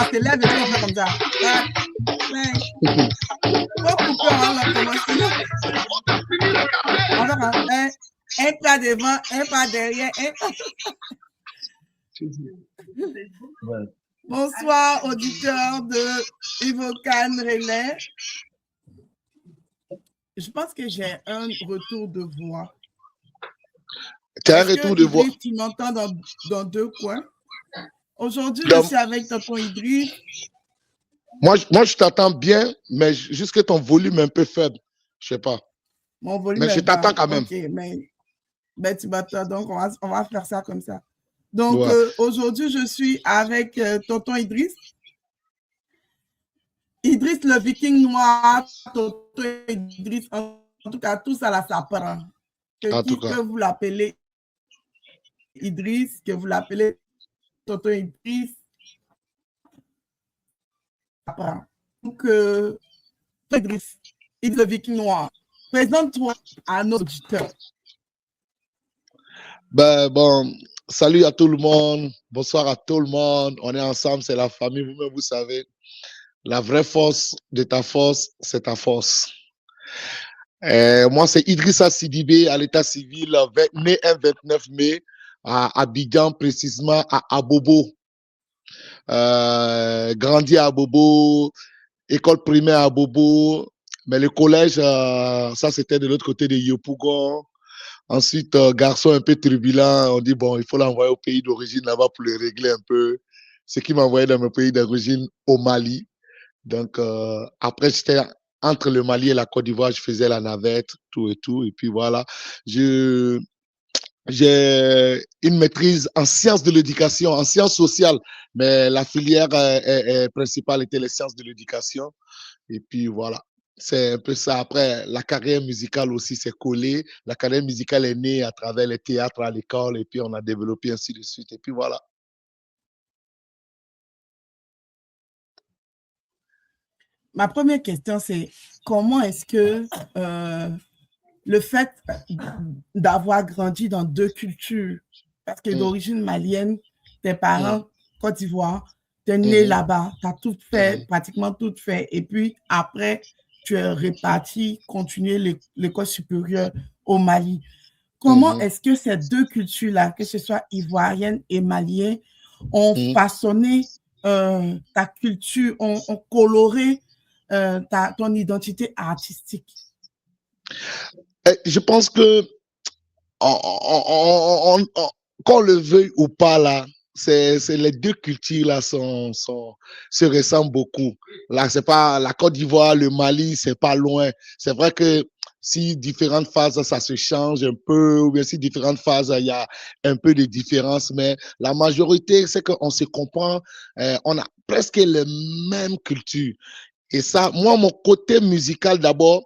on s'élève et puis on fait comme ça. Faut couper, on va recommencer. On va faire un pas devant, un pas derrière, un pas... Bonsoir, auditeurs de Ivocan Relais. Je pense que j'ai un retour de voix. Tu as un retour de voix. Tu m'entends dans deux coins. Aujourd'hui, je suis avec tonton Idriss. Moi, je t'entends bien, mais juste que ton volume est un peu faible. Je ne sais pas. Mon volume mais je t'attends quand même. Ok, mais tu m'attends, donc on va faire ça comme ça. Donc, aujourd'hui, je suis avec tonton Idriss. Idriss, le viking noir, tonton Idriss, en tout cas, tout ça là, ça prend. Que vous l'appelez Idriss, que vous l'appelez tonton Idriss, ça prend. Donc, Idriss, le viking noir, présente-toi à nos auditeurs. Bon, salut à tout le monde, bonsoir à tout le monde. On est ensemble, c'est la famille, vous-même, vous savez. La vraie force de ta force, c'est ta force. Moi, c'est Idrissa Sidibé, à l'état civil, né un 29 mai, à Abidjan, précisément à Abobo. Grandi à Abobo, école primaire à Abobo, mais le collège, ça c'était de l'autre côté de Yopougon. Ensuite, garçon un peu turbulent, on dit bon, il faut l'envoyer au pays d'origine là-bas pour le régler un peu. Ce qui m'a envoyé dans mon pays d'origine, au Mali. Donc, après, j'étais entre le Mali et la Côte d'Ivoire, je faisais la navette, tout et tout. Et puis voilà, j'ai une maîtrise en sciences de l'éducation, en sciences sociales, mais la filière principale était les sciences de l'éducation. Et puis voilà, c'est un peu ça. Après, la carrière musicale aussi s'est collée. La carrière musicale est née à travers les théâtres à l'école et puis on a développé ainsi de suite. Et puis voilà. Ma première question, c'est comment est-ce que le fait d'avoir grandi dans deux cultures, parce que d'origine malienne, tes parents, Côte d'Ivoire, tu es né là-bas, tu as tout fait, pratiquement tout fait, et puis après, tu es reparti continuer l'école supérieure au Mali. Comment est-ce que ces deux cultures-là, que ce soit ivoirienne et malienne, ont façonné ta culture, ont coloré ton identité artistique? Je pense que qu'on le veuille ou pas là, c'est les deux cultures là se ressemblent beaucoup. Là, c'est pas la Côte d'Ivoire, le Mali, c'est pas loin. C'est vrai que si différentes phases ça se change un peu, ou bien si différentes phases il y a un peu de différence, mais la majorité c'est qu'on se comprend, on a presque les mêmes cultures. Et ça, moi, mon côté musical d'abord,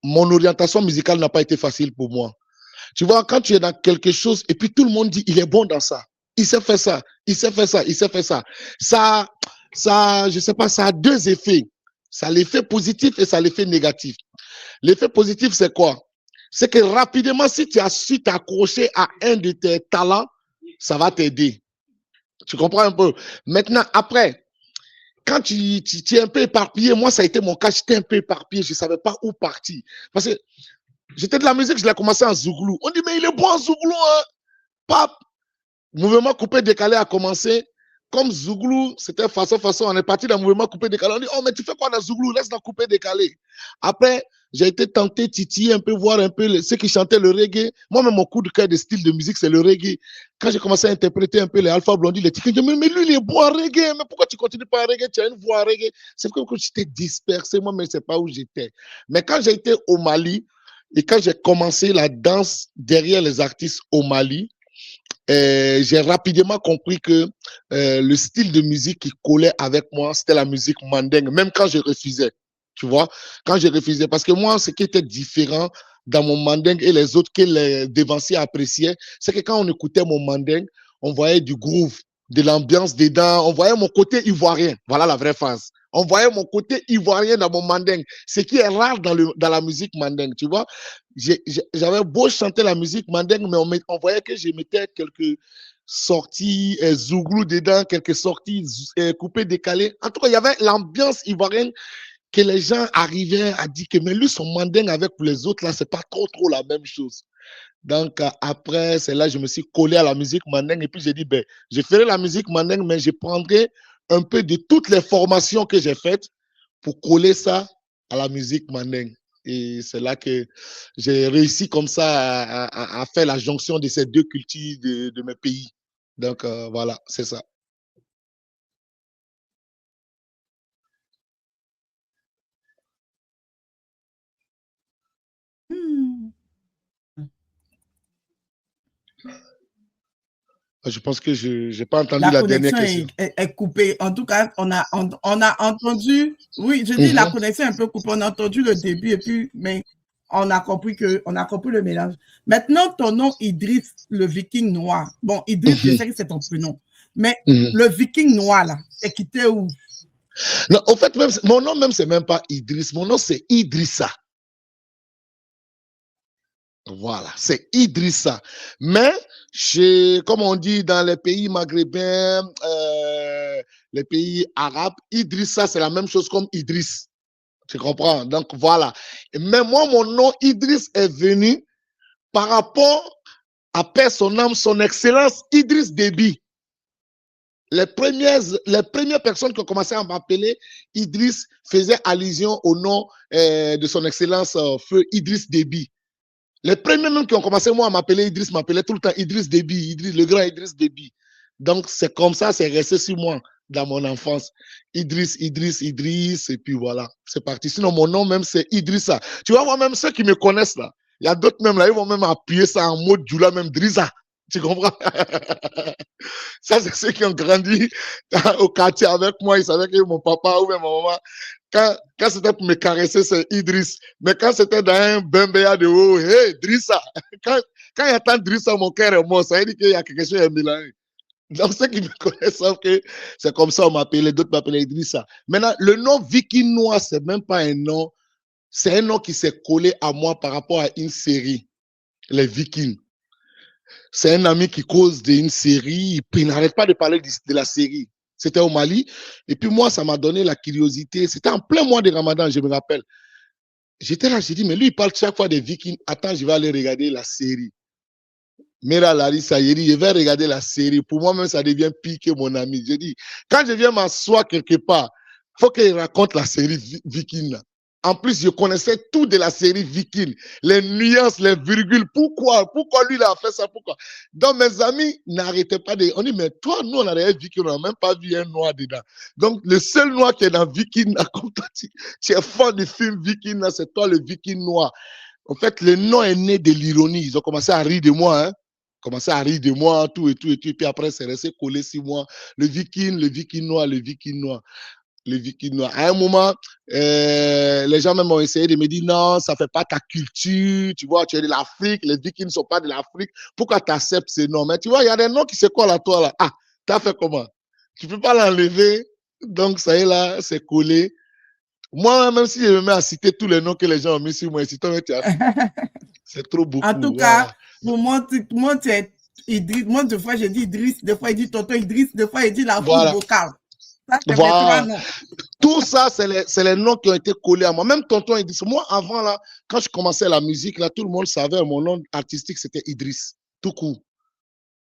mon orientation musicale n'a pas été facile pour moi. Tu vois, quand tu es dans quelque chose et puis tout le monde dit il est bon dans ça, il sait faire ça, il sait faire ça, il sait faire ça. Ça, je sais pas, ça a deux effets. Ça a l'effet positif et ça a l'effet négatif. L'effet positif, c'est quoi? C'est que rapidement, si tu as su t'accrocher à un de tes talents, ça va t'aider. Tu comprends un peu? Maintenant, après, quand tu es un peu éparpillé, moi, ça a été mon cas, j'étais un peu éparpillé, je ne savais pas où partir. Parce que j'étais de la musique, je l'ai commencé en zouglou. On dit, mais il est bon en zouglou, hein? Pape, mouvement coupé décalé a commencé. Comme zouglou, c'était façon, on est parti dans le mouvement coupé décalé. On dit, oh, mais tu fais quoi dans zouglou? Laisse dans coupé décalé. Après, j'ai été tenté, titiller un peu, voir un peu ceux qui chantaient le reggae. Moi-même, mon coup de cœur de style de musique, c'est le reggae. Quand j'ai commencé à interpréter un peu les Alpha Blondy, les Tickets, je me dis, mais lui, il est bon en reggae. Mais pourquoi tu continues pas en reggae? Tu as une voix en reggae. C'est comme que j'étais dispersé, moi, mais je ne sais pas où j'étais. Mais quand j'ai été au Mali, et quand j'ai commencé la danse derrière les artistes au Mali, j'ai rapidement compris que le style de musique qui collait avec moi, c'était la musique mandingue, même quand je refusais, tu vois, quand je refusais. Parce que moi, ce qui était différent dans mon mandingue et les autres que les dévanciers appréciaient, c'est que quand on écoutait mon mandingue, on voyait du groove, de l'ambiance dedans, on voyait mon côté ivoirien. Voilà la vraie phase. On voyait mon côté ivoirien dans mon mandingue, ce qui est rare dans la musique mandingue, tu vois. J'avais beau chanter la musique mandingue, mais on voyait que je mettais sorties zouglou dedans, quelques sorties coupées, décalées. En tout cas, il y avait l'ambiance ivoirienne que les gens arrivaient à dire que mais lui, son mandingue avec les autres, là, c'est pas trop la même chose. Donc, après, c'est là que je me suis collé à la musique mandingue et puis j'ai dit, ben, je ferai la musique mandingue, mais je prendrai un peu de toutes les formations que j'ai faites pour coller ça à la musique mandingue. Et c'est là que j'ai réussi comme ça à faire la jonction de ces deux cultures de mes pays. Donc, voilà, c'est ça. Je pense que je n'ai pas entendu la dernière question. Est coupée. En tout cas, on a entendu, oui, je dis la connexion est un peu coupée. On a entendu le début et puis, mais on a compris le mélange. Maintenant, ton nom Idriss, le viking noir. Bon, Idriss, je sais que c'est ton prénom. Mais le viking noir, là, c'est quitté où? Non, en fait, même, mon nom même, c'est même pas Idriss. Mon nom, c'est Idrissa. Voilà, c'est Idrissa. Mais, comme on dit dans les pays maghrébins, les pays arabes, Idrissa, c'est la même chose comme Idriss. Tu comprends? Donc, voilà. Mais moi, mon nom Idriss est venu par rapport à paix son âme, son excellence, Idriss Déby. Les premières personnes qui ont commencé à m'appeler Idriss faisaient allusion au nom de son excellence feu Idriss Déby. Les premiers même qui ont commencé moi à m'appeler Idriss m'appelaient tout le temps Idriss Déby, le grand Idriss Déby. Donc c'est comme ça, c'est resté sur moi dans mon enfance. Idriss, et puis voilà, c'est parti. Sinon mon nom même c'est Idrissa. Tu vois, moi même ceux qui me connaissent là, il y a d'autres même là, ils vont même appuyer ça en mode Djoula, même Drissa. Tu comprends? Ça, c'est ceux qui ont grandi au quartier avec moi. Ils savaient que mon papa ou même ma maman, quand c'était pour me caresser, c'est Idriss. Mais quand c'était dans un bembéa de haut, hey, Drissa. Quand il entend Drissa, mon cœur est mort. Ça veut dire qu'il y a quelque chose à mélanger. Donc, ceux qui me connaissent savent que c'est comme ça on m'appelait, d'autres m'appelaient Idrissa. Maintenant, le nom Viking Noir, c'est même pas un nom. C'est un nom qui s'est collé à moi par rapport à une série, les Vikings. C'est un ami qui cause d'une série, puis il n'arrête pas de parler de la série. C'était au Mali. Et puis moi, ça m'a donné la curiosité. C'était en plein mois de Ramadan, je me rappelle. J'étais là, j'ai dit, mais lui, il parle chaque fois des Vikings. Attends, je vais aller regarder la série. Mais là, Larissa, il dit, je vais regarder la série. Pour moi-même, ça devient pire que mon ami. Je dis, quand je viens m'asseoir quelque part, il faut qu'il raconte la série Viking. En plus, je connaissais tout de la série Viking, les nuances, les virgules. Pourquoi lui, il a fait ça? Pourquoi? Donc, mes amis n'arrêtaient pas de... On dit, mais toi, nous, on a regardé Viking, on n'a même pas vu un noir dedans. Donc, le seul noir qui est dans Viking, comme toi, tu es fan du film Viking, c'est toi le Viking noir. En fait, le nom est né de l'ironie. Ils ont commencé à rire de moi, hein. Commencé à rire de moi, tout et tout et tout. Et puis après, c'est resté collé sur moi. Le Viking noir, le Viking noir. Le Viking noir. À un moment, les gens même ont essayé de me dire non, ça ne fait pas ta culture. Tu vois, tu es de l'Afrique, les Vikings ne sont pas de l'Afrique. Pourquoi tu acceptes ces noms? Mais tu vois, il y a des noms qui se collent à toi là. Ah, tu as fait comment? Tu ne peux pas l'enlever. Donc, ça y est là, c'est collé. Moi, même si je me mets à citer tous les noms que les gens ont mis sur moi, c'est trop beaucoup. En tout cas, pour moi, tu es Idriss. Moi, des fois, j'ai dit Idriss, des fois, il dit Tonton Idriss, des fois, il dit la foule vocale. Ça, voilà. Tout ça, c'est les noms qui ont été collés à moi. Même Tonton Idriss. Moi, avant, là, quand je commençais la musique, là, tout le monde savait mon nom artistique, c'était Idriss. Tout court.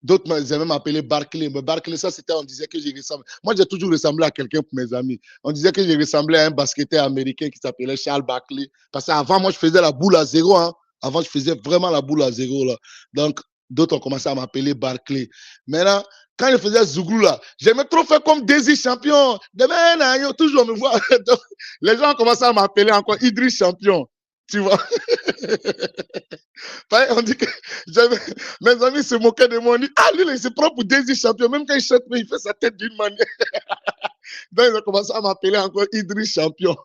D'autres m'avaient même appelé Barclay. Mais Barclay, ça, c'était, on disait que j'ai ressemblé. Moi, j'ai toujours ressemblé à quelqu'un pour mes amis. On disait que j'ai ressemblé à un basketteur américain qui s'appelait Charles Barkley. Parce qu'avant, moi, je faisais la boule à zéro. Hein. Avant, je faisais vraiment la boule à zéro. Là. Donc, d'autres ont commencé à m'appeler Barclay. Maintenant, quand je faisais Zouglou, là, j'aimais trop faire comme Daisy Champion. Demain, toujours me voir. Donc, les gens ont commencé à m'appeler encore Idriss Champion. Tu vois? On dit que mes amis se moquaient de moi. On dit, ah, lui, il se prend pour Daisy Champion. Même quand il chante, il fait sa tête d'une manière. Donc, ils ont commencé à m'appeler encore Idriss Champion.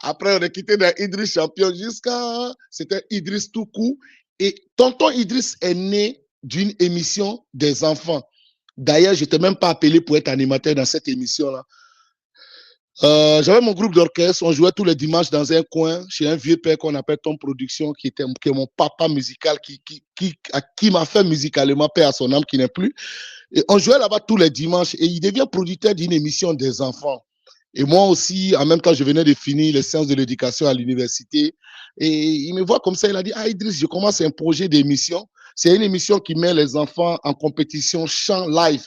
Après, on est quitté dans Idriss Champion jusqu'à... C'était Idriss tout court. Et tonton Idriss est né d'une émission des enfants. D'ailleurs, je n'étais même pas appelé pour être animateur dans cette émission-là. J'avais mon groupe d'orchestre, on jouait tous les dimanches dans un coin chez un vieux père qu'on appelle Tom Production, qui est mon papa musical, qui m'a fait musicalement, paix à son âme qui n'est plus. Et on jouait là-bas tous les dimanches et il devient producteur d'une émission des enfants. Et moi aussi, en même temps, je venais de finir les sciences de l'éducation à l'université. Et il me voit comme ça, il a dit, ah Idriss, je commence un projet d'émission. C'est une émission qui met les enfants en compétition chant live.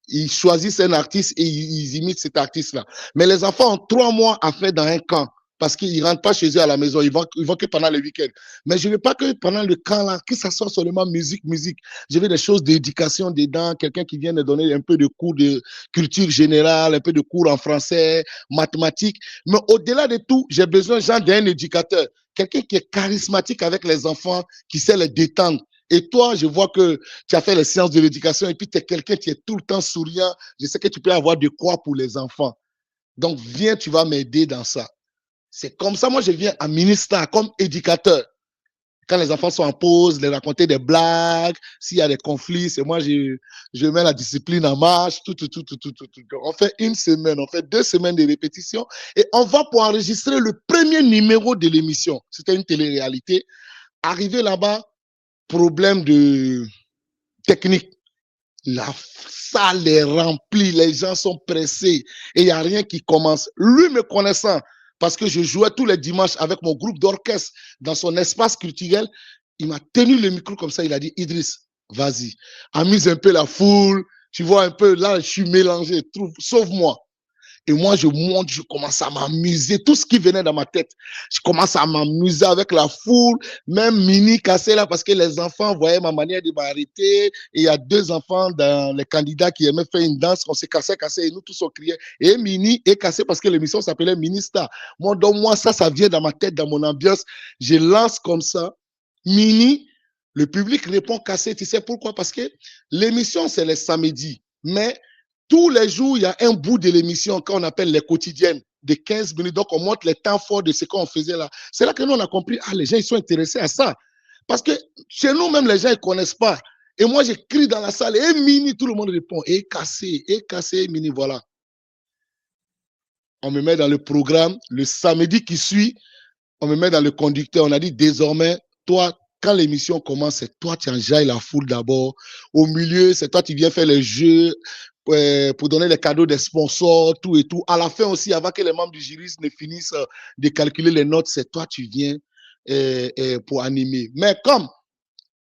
Ils choisissent un artiste et ils imitent cet artiste-là. Mais les enfants ont 3 mois à faire dans un camp parce qu'ils ne rentrent pas chez eux à la maison. Ils vont que pendant le week-end. Mais je ne veux pas que pendant le camp-là, que ça soit seulement musique, musique. Je veux des choses d'éducation dedans, quelqu'un qui vienne donner un peu de cours de culture générale, un peu de cours en français, mathématiques. Mais au-delà de tout, j'ai besoin d'un éducateur, quelqu'un qui est charismatique avec les enfants, qui sait les détendre. Et toi, je vois que tu as fait les sciences de l'éducation et puis tu es quelqu'un qui est tout le temps souriant. Je sais que tu peux avoir de quoi pour les enfants. Donc, viens, tu vas m'aider dans ça. C'est comme ça, moi, je viens à Ministère comme éducateur. Quand les enfants sont en pause, les raconter des blagues, s'il y a des conflits, c'est moi, je mets la discipline en marche, tout. On fait 1 semaine, on fait 2 semaines de répétition et on va pour enregistrer le premier numéro de l'émission. C'était une télé-réalité. Arrivé là-bas, problème de technique. La salle est remplie, les gens sont pressés et il n'y a rien qui commence. Lui me connaissant, parce que je jouais tous les dimanches avec mon groupe d'orchestre dans son espace culturel, il m'a tenu le micro comme ça, il a dit, Idriss, vas-y, amuse un peu la foule, tu vois un peu, là je suis mélangé, sauve-moi. Et moi, je monte, je commence à m'amuser. Tout ce qui venait dans ma tête, je commence à m'amuser avec la foule, même Mini cassé là, parce que les enfants voyaient ma manière de m'arrêter. Et il y a 2 enfants dans les candidats qui aimaient faire une danse, on s'est cassé, et nous tous on criait. Et Mini est cassé parce que l'émission s'appelait Mini Star. Moi, donc moi, ça vient dans ma tête, dans mon ambiance. Je lance comme ça. Mini, le public répond cassé. Tu sais pourquoi? Parce que l'émission, c'est les samedis. Mais tous les jours, il y a un bout de l'émission qu'on appelle les quotidiennes de 15 minutes. Donc, on montre les temps forts de ce qu'on faisait là. C'est là que nous, on a compris, ah, les gens, ils sont intéressés à ça. Parce que chez nous, même, les gens, ils ne connaissent pas. Et moi, j'écris dans la salle, et Mini, tout le monde répond, et cassé, Mini, voilà. On me met dans le programme. Le samedi qui suit, on me met dans le conducteur. On a dit, désormais, toi, quand l'émission commence, c'est toi qui enjailles la foule d'abord. Au milieu, c'est toi qui viens faire les jeux pour donner les cadeaux des sponsors, tout et tout. À la fin aussi, avant que les membres du jury ne finissent de calculer les notes, c'est toi qui viens pour animer. Mais comme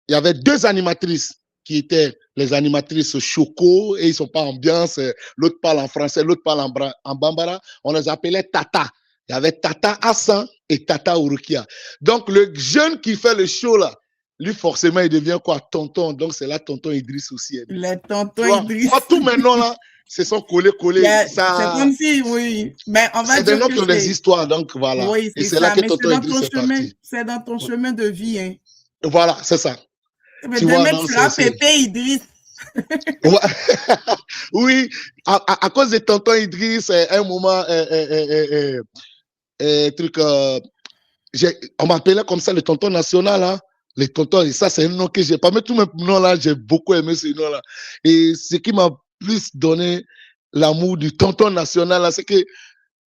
il y avait 2 animatrices qui étaient les animatrices Choco et ils ne sont pas ambiance, l'autre parle en français, l'autre parle en bambara, on les appelait Tata. Il y avait Tata Hassan et Tata Urukia. Donc, le jeune qui fait le show là, lui, forcément, il devient quoi? Tonton. Donc, c'est là tonton Idriss aussi. Le tonton Idriss. Moi, tous mes noms là, se sont collés. Yeah, c'est comme si, oui. Mais on va c'est des noms qui ont des histoires, donc voilà. Oui, et c'est là que tonton Idriss est parti. C'est dans ton chemin de vie. Hein. Voilà, c'est ça. Mais demain, tu seras Pépé Idriss. Oui, à cause de tonton Idriss, un moment, on m'appelait comme ça le tonton national. Hein. Les tontons, et ça, c'est un nom que j'ai. Parmi tous mes noms là, j'ai beaucoup aimé ce nom-là. Et ce qui m'a plus donné l'amour du tonton national, là, c'est que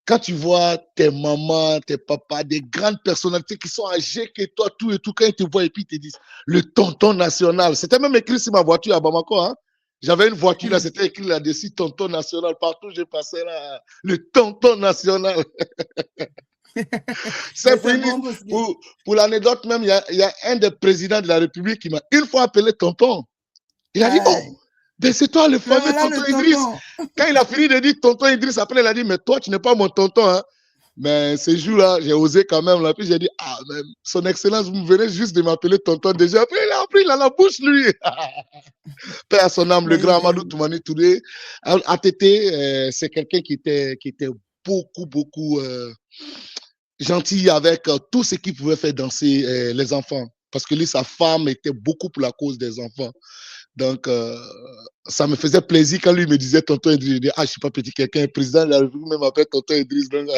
quand tu vois tes mamans, tes papas, des grandes personnalités qui sont âgées que toi, tout et tout, quand ils te voient et puis ils te disent le tonton national. C'était même écrit sur ma voiture à Bamako. Hein. J'avais une voiture là, c'était écrit là-dessus, tonton national. Partout, je passais là, le tonton national. C'est pour l'anecdote même, il y a un des présidents de la République qui m'a une fois appelé tonton. Il a dit, oh, c'est toi le fameux tonton Idriss. Quand il a fini de dire tonton Idriss, après il a dit, mais toi, tu n'es pas mon tonton. Hein. Mais ce jour-là, j'ai osé quand même. Là, puis j'ai dit, ah, mais son excellence, vous venez juste de m'appeler tonton. Déjà, après, il a appris, il a la bouche, lui. Père à son âme, le grand Amadou Toumani Touré. ATT, c'est quelqu'un qui était beaucoup gentil avec tout ce qui pouvait faire danser les enfants. Parce que lui, sa femme était beaucoup pour la cause des enfants. Donc, ça me faisait plaisir quand lui me disait tonton Idriss. Je dis, ah, je ne suis pas petit quelqu'un, le président de la République même m'appelle tonton Idriss. Donc...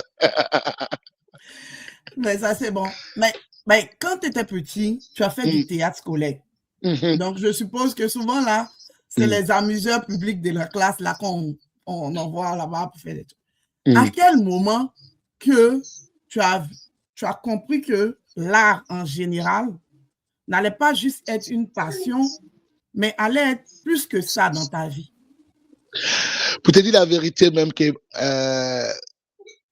Mais ça, c'est bon. Mais quand tu étais petit, tu as fait du théâtre scolaire. Donc, je suppose que souvent, là, c'est les amuseurs publics de la classe là qu'on envoie là-bas pour faire des trucs. À quel moment que tu as compris que l'art en général n'allait pas juste être une passion, mais allait être plus que ça dans ta vie? Pour te dire la vérité, même que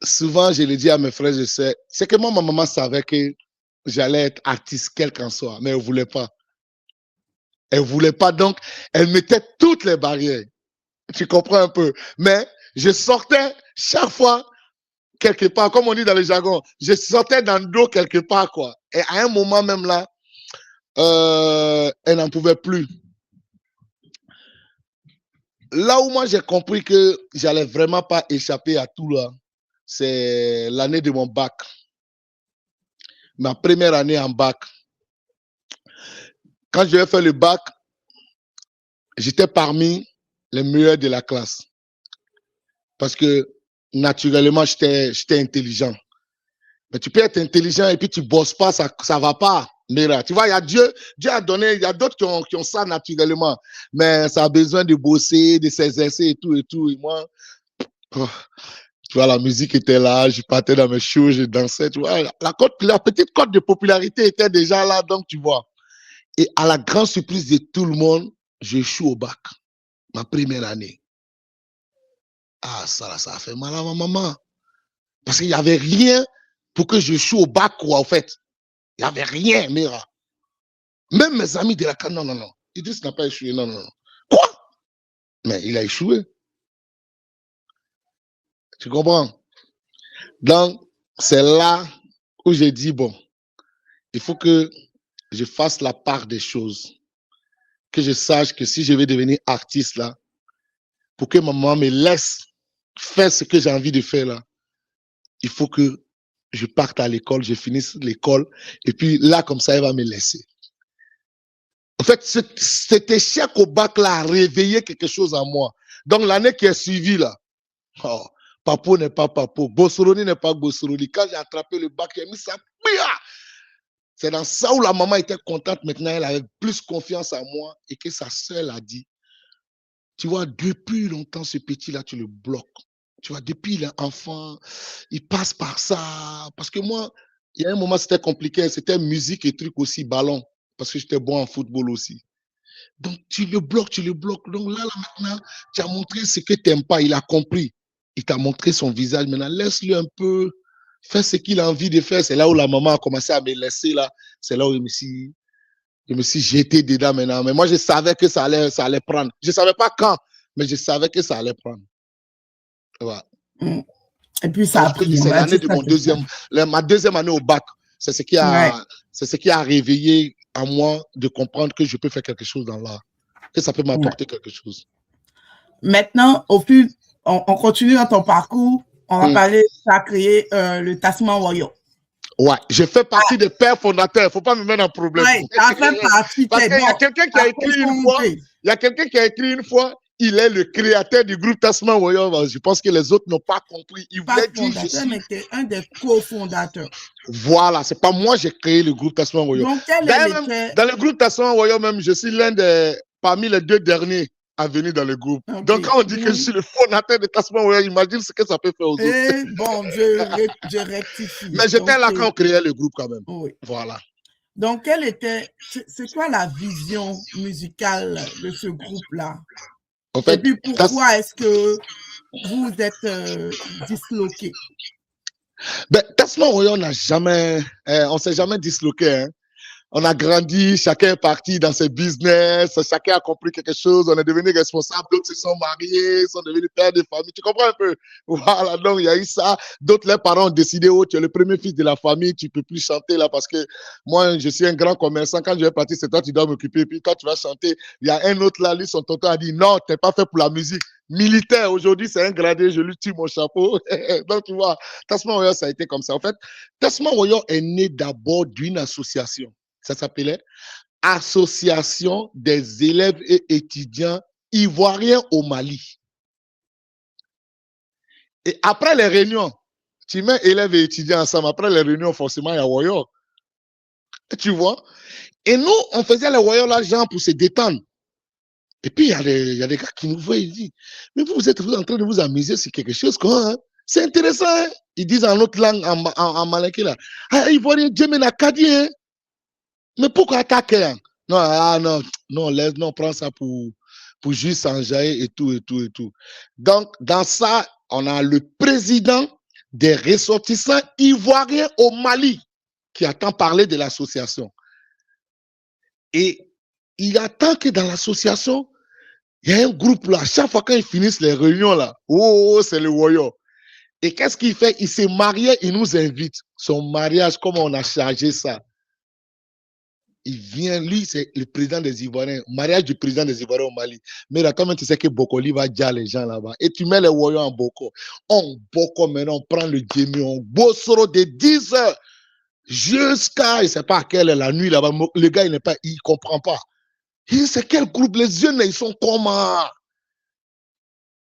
souvent, je le dis à mes frères, je sais, c'est que moi, ma maman savait que j'allais être artiste, quel qu'en soit, mais elle ne voulait pas. Elle ne voulait pas, donc elle mettait toutes les barrières. Tu comprends un peu? Mais je sortais chaque fois quelque part, comme on dit dans le jargon, je sortais dans le dos quelque part, quoi. Et à un moment même là, elle n'en pouvait plus. Là où moi j'ai compris que j'allais vraiment pas échapper à tout là, c'est l'année de mon bac. Ma première année en bac. Quand je vais faire le bac, j'étais parmi les meilleurs de la classe. Parce que naturellement, j'étais intelligent. Mais tu peux être intelligent et puis tu bosses pas, ça va pas. Mira. Tu vois, il y a Dieu a donné, il y a d'autres qui ont ça naturellement. Mais ça a besoin de bosser, de s'exercer et tout et tout. Et moi, tu vois, la musique était là, je partais dans mes shows, je dansais, tu vois. La petite cote de popularité était déjà là, donc tu vois. Et à la grande surprise de tout le monde, je suis au bac, ma première année. Ah, ça a fait mal à ma maman. Parce qu'il n'y avait rien pour que je joue au bac, quoi, en fait. Il n'y avait rien, Mira. Même mes amis de la CAN, non. Idriss n'a pas échoué, non. Quoi? Mais il a échoué. Tu comprends? Donc, c'est là où j'ai dit, bon, il faut que je fasse la part des choses. Que je sache que si je vais devenir artiste, là, pour que ma maman me laisse faire ce que j'ai envie de faire, là, il faut que je parte à l'école, je finisse l'école, et puis là, comme ça, elle va me laisser. En fait, cet échec au bac là a réveillé quelque chose en moi. Donc, l'année qui est suivie là, oh, Papo n'est pas Papo, Bossoroni n'est pas Bossoroni. Quand j'ai attrapé le bac, j'ai mis ça. C'est dans ça où la maman était contente. Maintenant, elle avait plus confiance en moi et que sa sœur a dit, tu vois, depuis longtemps, ce petit-là, tu le bloques. Tu vois, depuis il est enfant, il passe par ça. Parce que moi, il y a un moment, c'était compliqué. C'était musique et trucs aussi, ballon. Parce que j'étais bon en football aussi. Donc, tu le bloques. Donc là, maintenant, tu as montré ce que tu n'aimes pas. Il a compris. Il t'a montré son visage. Maintenant, laisse-le un peu faire ce qu'il a envie de faire. C'est là où la maman a commencé à me laisser, là. C'est là où je me suis jeté dedans maintenant. Mais moi, je savais que ça allait prendre. Je ne savais pas quand, mais je savais que ça allait prendre. Ouais. Et puis, ça a pris. C'est l'année de ma deuxième année au bac. C'est ce qui a réveillé en moi de comprendre que je peux faire quelque chose dans l'art, que ça peut m'apporter quelque chose. Maintenant, on continue dans ton parcours. On va parler, tu as créé le Tassman Warrior. Ouais, je fais partie des pères fondateurs. Il ne faut pas me mettre en problème. Ouais, tu as fait partie. Parce qu'il y a quelqu'un qui a écrit une fois, il est le créateur du groupe Tassman Warrior. Je pense que les autres n'ont pas compris. Il voulait dire mais tu es un des cofondateurs. Voilà, c'est pas moi j'ai créé le groupe Tassman Warrior. Donc, dans le groupe Tassman Warrior même, je suis parmi les 2 derniers à venir dans le groupe. Okay. Donc, quand on dit que je suis le fondateur de Tassman Warrior, imagine ce que ça peut faire aux autres. Bon, je rectifie. Mais j'étais là quand on créait le groupe quand même. Oui. Voilà. Donc, c'est quoi la vision musicale de ce groupe-là? En fait, et puis, pourquoi est-ce que vous êtes disloqué? Ben, Tassman Warrior, on s'est jamais disloqué. Hein. On a grandi, chacun est parti dans ses business, chacun a compris quelque chose, on est devenu responsable, d'autres se sont mariés, sont devenus pères de famille, tu comprends un peu? Voilà, donc il y a eu ça. D'autres, les parents ont décidé, oh, tu es le premier fils de la famille, tu ne peux plus chanter là parce que moi, je suis un grand commerçant, quand je vais partir, c'est toi qui dois m'occuper, puis quand tu vas chanter, il y a un autre là, lui, son tonton a dit, non, tu n'es pas fait pour la musique. Militaire, aujourd'hui, c'est un gradé, je lui tire mon chapeau. Donc, tu vois, Tassman Warrior, ça a été comme ça. En fait, Tassman Warrior est né d'abord d'une association. Ça s'appelait Association des élèves et étudiants ivoiriens au Mali. Et après les réunions, tu mets élèves et étudiants ensemble. Après les réunions, forcément, il y a Warrior. Tu vois? Et nous, on faisait les Warriors là, genre, pour se détendre. Et puis, il y a des gars qui nous voient et disent, mais vous êtes en train de vous amuser sur quelque chose, quoi. Hein? C'est intéressant, hein? Ils disent en autre langue, en malinké là. Ah, Ivoirien, Djemé n'a qu'à dire, hein? Mais pourquoi attaquer? Hein? Non, non, laisse, non, prends ça pour juste s'enjailler et tout, et tout, et tout. Donc, dans ça, on a le président des ressortissants ivoiriens au Mali qui attend parler de l'association. Et il attend que dans l'association, il y a un groupe là, chaque fois qu'ils finissent les réunions là, oh, c'est le Woyo. Et qu'est-ce qu'il fait? Il s'est marié, il nous invite. Son mariage, comment on a chargé ça? Il vient, lui, c'est le président des Ivoiriens, mariage du président des Ivoiriens au Mali. Mais là, comment tu sais que Bokoli va dire les gens là-bas? Et tu mets les Woyo en Boko. On Boko maintenant, on prend le Djemé, on bossoro de 10 heures jusqu'à, je ne sais pas à quelle est la nuit là-bas. Le gars, il ne comprend pas. C'est quel groupe? Les jeunes, ils sont comment?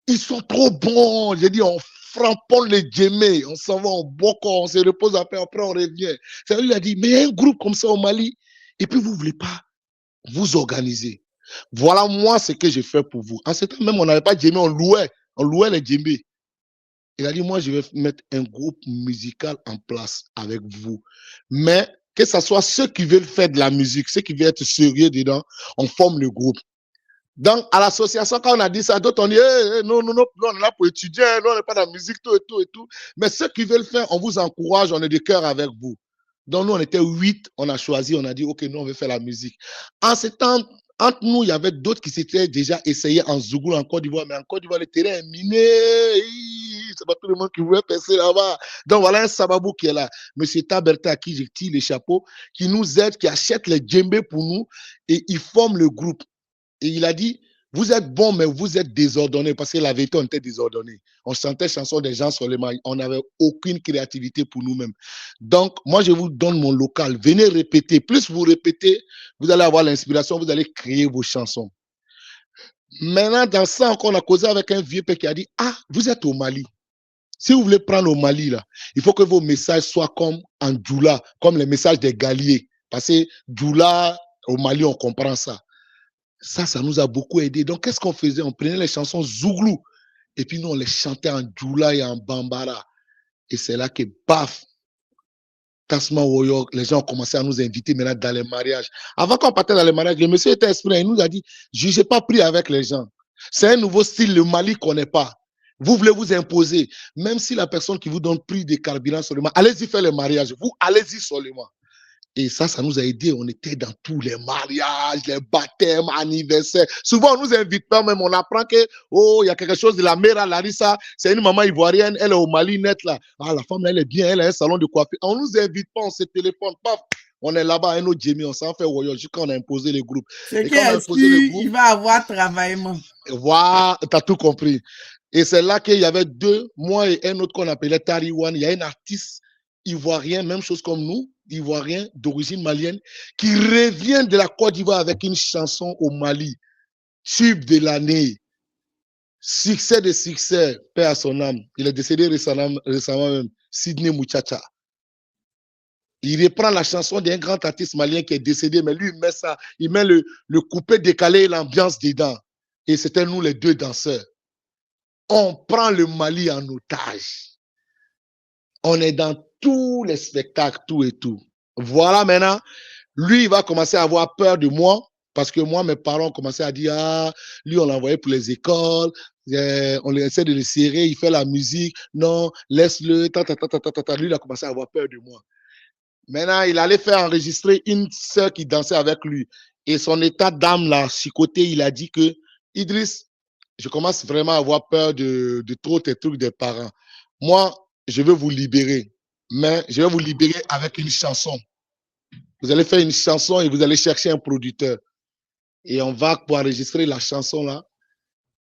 Ils sont trop bons. J'ai dit, on frappons les Djemé, on s'en va, on Boko, on se repose après on revient. Ça lui a dit, mais il y a un groupe comme ça au Mali, et puis vous ne voulez pas vous organiser. Voilà moi ce que j'ai fait pour vous. En ce temps même, on n'avait pas Djemé, on louait les Djemé. Il a dit, moi, je vais mettre un groupe musical en place avec vous. Mais que ce soit ceux qui veulent faire de la musique, ceux qui veulent être sérieux dedans, on forme le groupe. Donc, à l'association, quand on a dit ça, d'autres ont dit, non, on est là pour étudier, non, on n'est pas dans la musique, tout et tout et tout. Mais ceux qui veulent faire, on vous encourage, on est de cœur avec vous. Donc, nous, on était 8, on a choisi, on a dit, OK, nous, on veut faire la musique. En ce temps, entre nous, il y avait d'autres qui s'étaient déjà essayés en Zougoul, en Côte d'Ivoire, mais en Côte d'Ivoire, le terrain est miné. C'est pas tout le monde qui voulait passer là-bas. Donc, voilà un Sababou qui est là. Monsieur Taberta, à qui je tire les chapeaux, qui nous aide, qui achète les djembés pour nous, et il forme le groupe. Et il a dit, vous êtes bons, mais vous êtes désordonnés, parce que la vérité, on était désordonnés. On chantait chansons des gens sur les mailles. On n'avait aucune créativité pour nous-mêmes. Donc, moi, je vous donne mon local. Venez répéter. Plus vous répétez, vous allez avoir l'inspiration, vous allez créer vos chansons. Maintenant, dans ça, on a causé avec un vieux père qui a dit, ah, vous êtes au Mali. Si vous voulez prendre au Mali, là, il faut que vos messages soient comme en Djoula, comme les messages des Galiers. Parce que Djoula, au Mali, on comprend ça. Ça nous a beaucoup aidé. Donc, qu'est-ce qu'on faisait? On prenait les chansons Zouglou et puis nous, on les chantait en Djoula et en Bambara. Et c'est là que, paf, Tasman Woyo, les gens ont commencé à nous inviter maintenant dans les mariages. Avant qu'on partait dans les mariages, le monsieur était esprit, il nous a dit, jugez pas pris avec les gens. C'est un nouveau style, le Mali qu'on n'est pas. Vous voulez vous imposer. Même si la personne qui vous donne prix de carburant seulement, allez-y faire le mariage. Vous, allez-y seulement. Et ça nous a aidé. On était dans tous les mariages, les baptêmes, anniversaires. Souvent, on nous invite pas même. On apprend que, oh, il y a quelque chose de la mère à Larissa. C'est une maman ivoirienne. Elle est au Mali net là. Ah, la femme, elle est bien. Elle a un salon de coiffure. On nous invite pas. On se téléphone. Paf. On est là-bas, un autre Jamie. On s'en fait voyage jusqu'à on a imposé les groupes. C'est qu'il va avoir travaillement. Voilà, tu as tout compris. Et c'est là qu'il y avait deux, moi et un autre qu'on appelait Tariwan. Il y a un artiste ivoirien, même chose comme nous, ivoirien d'origine malienne, qui revient de la Côte d'Ivoire avec une chanson au Mali, tube de l'année, succès de succès, paix à son âme. Il est décédé récemment même, Sidney Muchacha. Il reprend la chanson d'un grand artiste malien qui est décédé, mais lui, il met ça, il met le coupé décalé et l'ambiance dedans. Et c'était nous les deux danseurs. On prend le Mali en otage. On est dans tous les spectacles, tout et tout. Voilà maintenant, lui, il va commencer à avoir peur de moi parce que moi, mes parents ont commencé à dire, ah, lui, on l'envoyait pour les écoles, on essaie de le serrer, il fait la musique, non, laisse-le, Lui, il a commencé à avoir peur de moi. Maintenant, il allait faire enregistrer une sœur qui dansait avec lui. Et son état d'âme, là, chicoté, il a dit que, Idriss, je commence vraiment à avoir peur de trop tes trucs des parents. Moi, je veux vous libérer, mais je vais vous libérer avec une chanson. Vous allez faire une chanson et vous allez chercher un producteur. Et on va pour enregistrer la chanson là.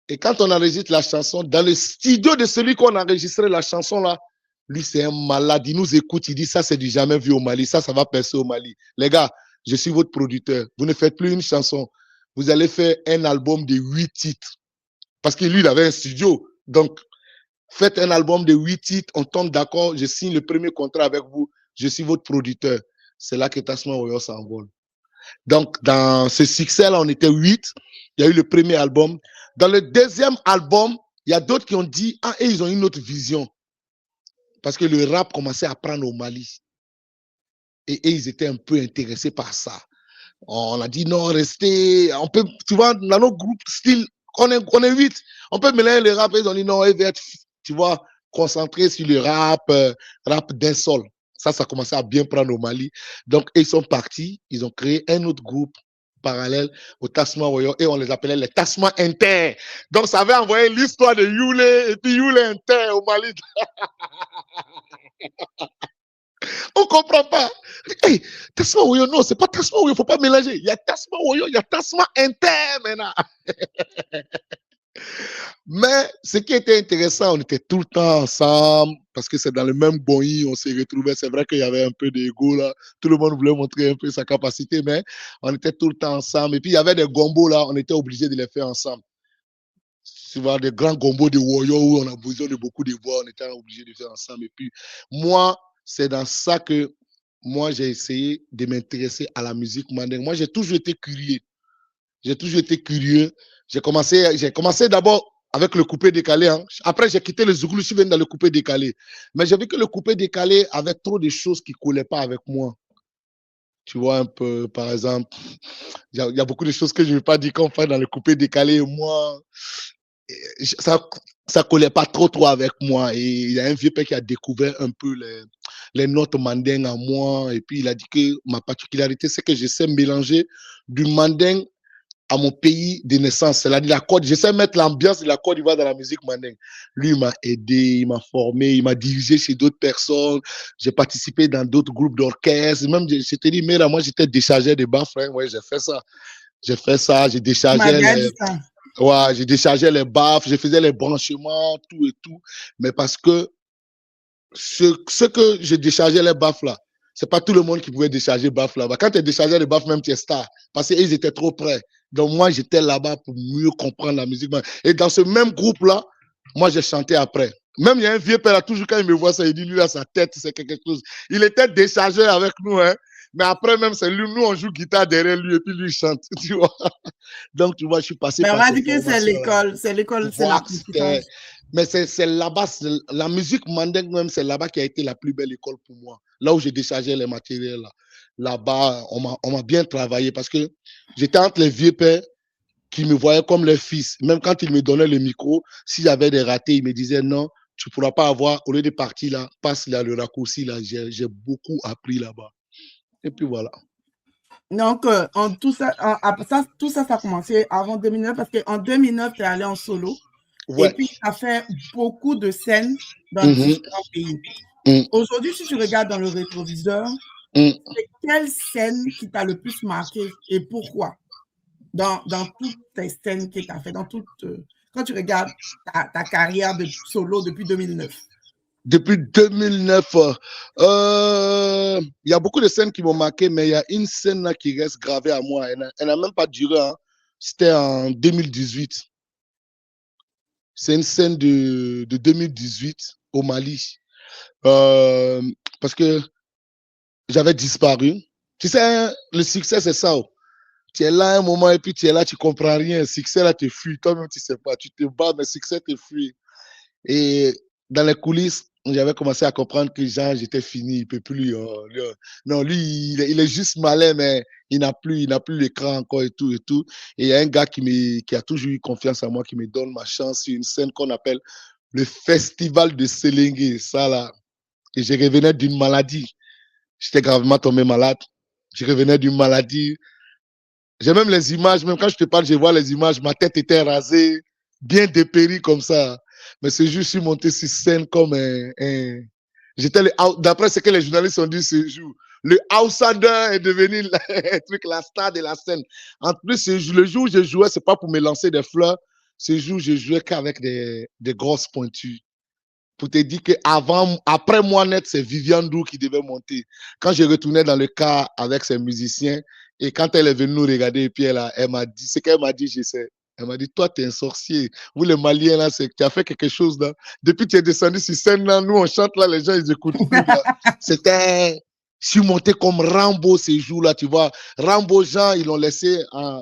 Et quand on enregistre la chanson, dans le studio de celui qu'on a enregistré la chanson là, lui c'est un malade, il nous écoute, il dit ça c'est du jamais vu au Mali, ça va percer au Mali. Les gars, je suis votre producteur, vous ne faites plus une chanson, vous allez faire un album de 8 titres. Parce que lui il avait un studio, donc faites un album de 8 titres, on tombe d'accord, je signe le premier contrat avec vous, je suis votre producteur. C'est là que Tasman Woyo s'envole. Donc, dans ce succès-là, on était 8. Il y a eu le premier album. Dans le deuxième album, il y a d'autres qui ont dit, ah, et ils ont une autre vision. parce que le rap commençait à prendre au Mali. Et ils étaient un peu intéressés par ça. On a dit non, restez. On peut, tu vois, dans nos groupes, style, on est 8. On peut mélanger le rap. Ils ont dit non, ils veulent être, tu vois, concentrés sur le rap d'un sol. Ça commençait à bien prendre au Mali. Donc, ils sont partis. Ils ont créé un autre groupe parallèle au Tasma Royo et on les appelait les Tasma Inter. Donc, ça avait envoyé l'histoire de Yule et puis Yule Inter au Mali. On ne comprend pas. Hey, Tasma Oyo, non, c'est pas Tasma Oyo, il ne faut pas mélanger. Il y a Tasma Oyo, il y a Tasma Inter maintenant. Mais ce qui était intéressant, on était tout le temps ensemble parce que c'est dans le même boy, on s'est retrouvés. C'est vrai qu'il y avait un peu d'ego là. Tout le monde voulait montrer un peu sa capacité, mais on était tout le temps ensemble. Et puis il y avait des gombos là, on était obligés de les faire ensemble. Tu vois, des grands gombos de Woyo où on a besoin de beaucoup de voix, on était obligés de faire ensemble. Et puis moi, c'est dans ça que moi j'ai essayé de m'intéresser à la musique mandingue. Moi, j'ai toujours été curieux. J'ai toujours été curieux. J'ai commencé d'abord avec le coupé décalé. Hein. Après, j'ai quitté le Zouglou, je suis venu dans le coupé décalé. Mais j'ai vu que le coupé décalé avait trop de choses qui ne collaient pas avec moi. Tu vois un peu, par exemple, il y a beaucoup de choses que je ne vais pas dire qu'on fait dans le coupé décalé. Et moi, ça ne collait pas trop avec moi. Et il y a un vieux père qui a découvert un peu les notes mandingues en moi. Et puis, il a dit que ma particularité, c'est que je sais mélanger du mandingue à mon pays de naissance, c'est-à-dire la Côte. Je sais mettre l'ambiance de la Côte d'Ivoire dans la musique mandingue. Lui, il m'a aidé, il m'a formé, il m'a dirigé chez d'autres personnes. J'ai participé dans d'autres groupes d'orchestre. Même, je te dis, mais là, moi, j'étais déchargé de baffes. Hein. Ouais, j'ai fait ça. J'ai déchargé j'ai déchargé les baffes, je faisais les branchements, tout et tout. Mais parce que ce que je déchargeais les baffes là, c'est pas tout le monde qui pouvait décharger baffes là-bas. Quand tu déchargeais les baffes, même tu es star. Parce qu'ils étaient trop près. Donc moi, j'étais là-bas pour mieux comprendre la musique. Et dans ce même groupe-là, moi, j'ai chanté après. Même il y a un vieux père là, toujours quand il me voit ça, il dit, lui, là, sa tête, c'est quelque chose. Il était déchargé avec nous, hein. Mais après, même, c'est lui, nous, on joue guitare derrière lui et puis lui, il chante, tu vois. Donc, tu vois, je suis passé Mais on par va cette dire que c'est l'école, c'est l'apprentissage. mais c'est là-bas, la musique mandingue même, c'est là-bas qui a été la plus belle école pour moi. Là où j'ai déchargé les matériels, là-bas, on m'a bien travaillé parce que j'étais entre les vieux pères qui me voyaient comme leur fils. Même quand ils me donnaient le micro, s'il y avait des ratés, ils me disaient non, tu ne pourras pas avoir, au lieu de partir là, passe là, le raccourci là. J'ai beaucoup appris là-bas. Et puis voilà. Donc, tout ça, ça a commencé avant 2009 parce qu'en 2009, tu es allé en solo. Ouais. Et puis, tu as fait beaucoup de scènes dans différents pays. Aujourd'hui, si tu regardes dans le rétroviseur, c'est quelle scène qui t'a le plus marqué et pourquoi dans toutes tes scènes que tu as fait, quand tu regardes ta carrière de solo depuis 2009? Depuis 2009, il y a beaucoup de scènes qui m'ont marqué, mais il y a une scène là qui reste gravée à moi. Elle n'a même pas duré. Hein. C'était en 2018. C'est une scène de 2018 au Mali. Parce que j'avais disparu. Tu sais, le succès, c'est ça. Tu es là un moment et puis tu es là, tu ne comprends rien. Le succès, là, te fuit. Toi-même, tu ne sais pas. Tu te bats, mais le succès te fuit. Et dans les coulisses, j'avais commencé à comprendre que Jean, j'étais fini, il ne peut plus. Non, lui, il est juste malin, mais il n'a plus l'écran encore et tout et tout. Et il y a un gars qui a toujours eu confiance en moi, qui me donne ma chance sur une scène qu'on appelle le Festival de Sélingué. Ça, là. Et je revenais d'une maladie. J'étais gravement tombé malade. Je revenais d'une maladie. J'ai même les images, même quand je te parle, je vois les images, ma tête était rasée, bien dépérie comme ça. Mais ce jour, je suis monté sur scène comme d'après ce que les journalistes ont dit ce jour, le outsider est devenu la star de la scène. En plus, le jour où je jouais, ce n'est pas pour me lancer des fleurs. Ce jour, je jouais qu'avec des grosses pointures. Pour te dire après moi net, c'est Viviane Dou qui devait monter. Quand je retournais dans le car avec ses musiciens, et quand elle est venue nous regarder, et puis elle m'a dit, ce qu'elle m'a dit, je sais. Elle m'a dit, toi, tu es un sorcier. Vous, les Maliens, là, tu as fait quelque chose, là. Depuis que tu es descendu sur scène, là, nous, on chante, là, les gens, ils écoutent plus, là. C'était, je suis monté comme Rambo ces jours-là, tu vois. Rambo, Jean, ils l'ont laissé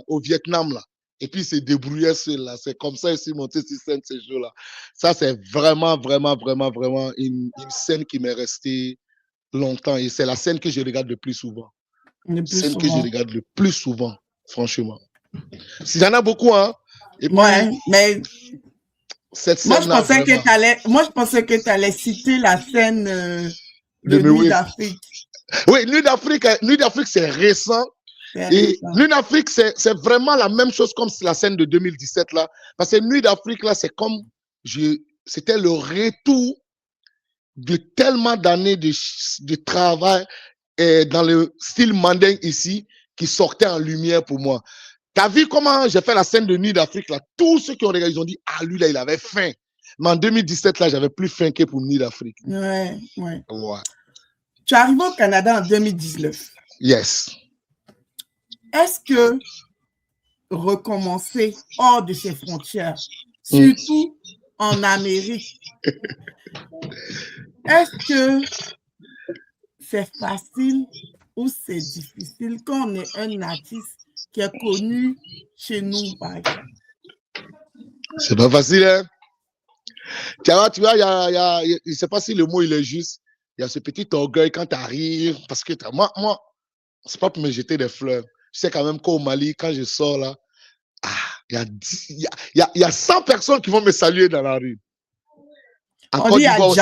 au Vietnam, là. Et puis, il se débrouillait seul, là. C'est comme ça, il s'est monté sur scène ces jours-là. Ça, c'est vraiment, vraiment, vraiment, vraiment une scène qui m'est restée longtemps. Et c'est la scène que je regarde le plus souvent. Scène que je regarde le plus souvent, franchement. Il y en a beaucoup, hein. Et puis, ouais, mais cette scène-là, moi, je pensais que tu allais citer la scène de Nuit d'Afrique. Oui, Nuit d'Afrique, c'est récent. Et Nuit d'Afrique, c'est vraiment la même chose comme la scène de 2017, là. Parce que Nuit d'Afrique, là, c'est comme, c'était le retour de tellement d'années de travail dans le style mandingue ici, qui sortait en lumière pour moi. T'as vu comment j'ai fait la scène de Nuit d'Afrique, là? Tous ceux qui ont regardé, ils ont dit, ah, lui, là, il avait faim. Mais en 2017, là, j'avais plus faim que pour Nuit d'Afrique. Ouais. Tu es arrivé au Canada en 2019. Yes. Est-ce que recommencer hors de ses frontières, surtout en Amérique, est-ce que c'est facile ou c'est difficile quand on est un artiste qui est connu chez nous, par exemple? C'est pas facile, hein? Tu vois, je ne sais pas si le mot il est juste. Il y a ce petit orgueil quand tu arrives. Parce que moi, c'est pas pour me jeter des fleurs. Je sais quand même qu'au Mali, quand je sors là, il y a 100 personnes qui vont me saluer dans la rue. En Côte d'Ivoire aussi,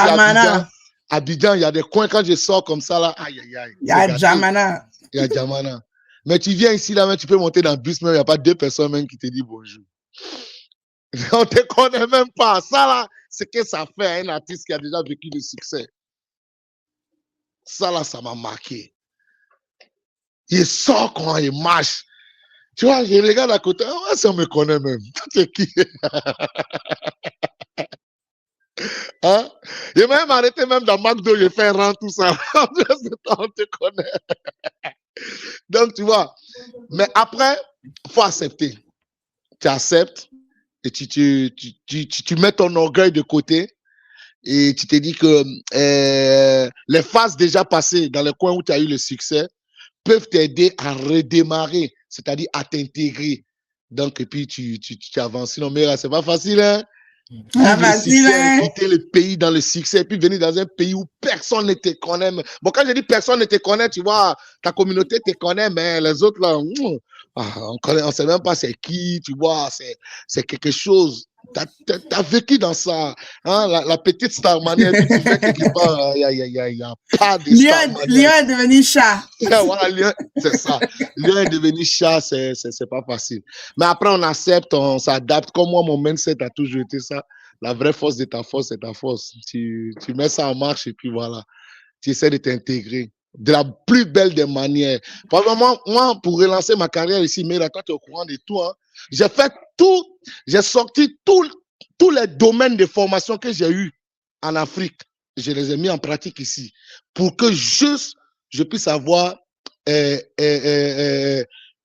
Abidjan, il y a des coins quand je sors comme ça là. Aïe. Il y a Djamana. Il y a Djamana. Mais tu viens ici là, tu peux monter dans le bus, mais il n'y a pas 2 personnes même qui te disent bonjour. On ne te connaît même pas. Ça là, c'est que ça fait à un artiste qui a déjà vécu le succès. Ça là, ça m'a marqué. Il sort quand il marche. Tu vois, je regarde à côté. Ouais, ça me connaît même. C'est qui? Hein? J'ai même arrêté même dans McDo, j'ai fait rang, tout ça. On te connaît. Donc, tu vois. Mais après, il faut accepter. Tu acceptes et tu mets ton orgueil de côté et tu te dis que les phases déjà passées dans les coins où tu as eu le succès peuvent t'aider à redémarrer, c'est-à-dire à t'intégrer. Donc, et puis tu avances. Sinon, mais là, c'est pas facile, hein? Quitter le pays dans le succès et puis venir dans un pays où personne ne te connaît. Bon, quand je dis personne ne te connaît, tu vois, ta communauté te connaît, mais les autres là, on ne sait même pas c'est qui, tu vois, c'est quelque chose. Tu as vécu dans ça. Hein? La petite Starmania, tu fais quelque part, il n'y a pas de Starmania. Lion est devenu chat. Voilà, c'est ça. Lion est devenu chat, c'est pas facile. Mais après, on accepte, on s'adapte. Comme moi, mon mindset a toujours été ça. La vraie force de ta force, c'est ta force. Tu mets ça en marche et puis voilà. Tu essaies de t'intégrer de la plus belle des manières. Par exemple, moi, pour relancer ma carrière ici, mais là, toi, tu es au courant de tout. Hein? J'ai fait tout, j'ai sorti tous les domaines de formation que j'ai eu en Afrique. Je les ai mis en pratique ici pour que juste je puisse avoir un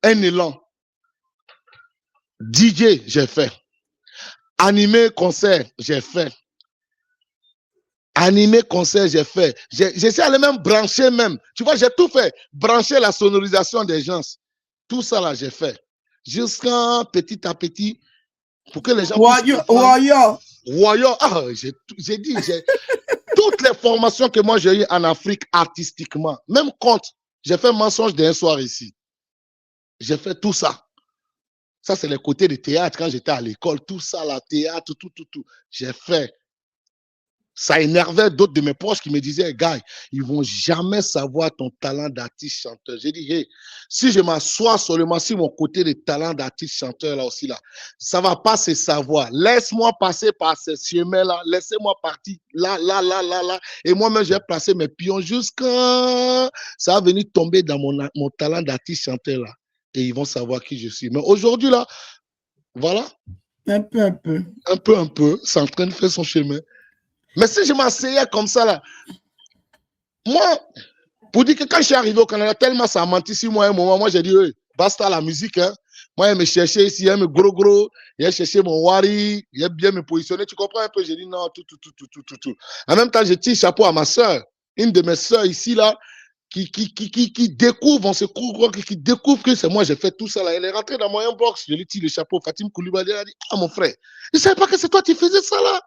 élan. DJ, j'ai fait. Animé concert, j'ai fait. Animé concert, j'ai fait. J'essaie d'aller même brancher même. Tu vois, j'ai tout fait. Brancher la sonorisation des gens. Tout ça là, j'ai fait. Jusqu'à petit à petit, pour que les gens puissent comprendre. Warrior. Ah, j'ai dit, toutes les formations que moi j'ai eues en Afrique artistiquement, même quand j'ai fait mensonge d'un soir ici. J'ai fait tout ça. Ça, c'est le côté de théâtre quand j'étais à l'école. Tout ça, la théâtre, tout. J'ai fait. Ça énervait d'autres de mes proches qui me disaient, gars, ils ne vont jamais savoir ton talent d'artiste chanteur. J'ai dit, hey, si je m'assois seulement sur mon côté de talent d'artiste chanteur là aussi, là, ça ne va pas se savoir. Laisse-moi passer par ce chemin-là, laissez-moi partir là. Et moi-même, j'ai placé mes pions jusqu'à ça va venir tomber dans mon talent d'artiste chanteur là. Et ils vont savoir qui je suis. Mais aujourd'hui, là, voilà. Un peu. C'est en train de faire son chemin. Mais si je m'asseyais comme ça, là, moi, pour dire que quand je suis arrivé au Canada, tellement ça a menti sur moi à un moment, moi j'ai dit, hey, basta la musique. Hein. Moi, il me cherchait ici, il me gros, il cherchait mon wari, il bien me positionner. Tu comprends un peu? J'ai dit non, tout. En même temps, je tire chapeau à ma soeur. Une de mes soeurs ici, là, qui découvre, on se couvre, qui découvre que c'est moi, j'ai fait tout ça là. Elle est rentrée dans mon inbox, je lui ai tiré le chapeau. Fatim Koulibaly a dit, ah mon frère, je ne savais pas que c'est toi qui faisais ça là.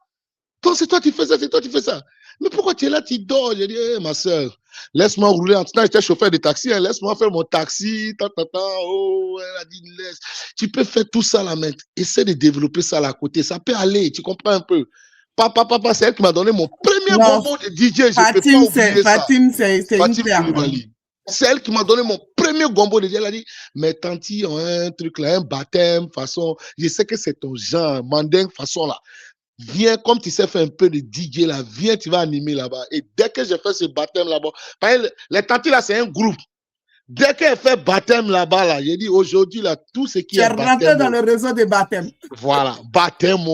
Donc c'est toi qui fais ça, c'est toi qui fais ça. Mais pourquoi tu es là, tu dors? J'ai dit, hey, ma soeur, laisse-moi rouler. En tout cas, j'étais chauffeur de taxi, hein, laisse-moi faire mon taxi. Oh, elle a dit, laisse. Tu peux faire tout ça là, mais essaie de développer ça là à côté. Ça peut aller, tu comprends un peu. Papa, c'est elle qui m'a donné mon premier bonbon de DJ. Je ne peux pas oublier ça. Fatim Koulibaly. C'est elle qui m'a donné mon premier gombo de DJ. Elle a dit, mais tanti, un truc là, un baptême, façon. Je sais que c'est ton genre, mandingue, façon là. Viens, comme tu sais faire un peu de DJ là, viens, tu vas animer là-bas. Et dès que j'ai fait ce baptême là-bas, les tantis là, c'est un groupe. Dès qu'elle fait baptême là-bas, là, j'ai dit aujourd'hui, là, tout ce qui est baptême. Tu es rentré dans le réseau des baptêmes. Voilà, baptême,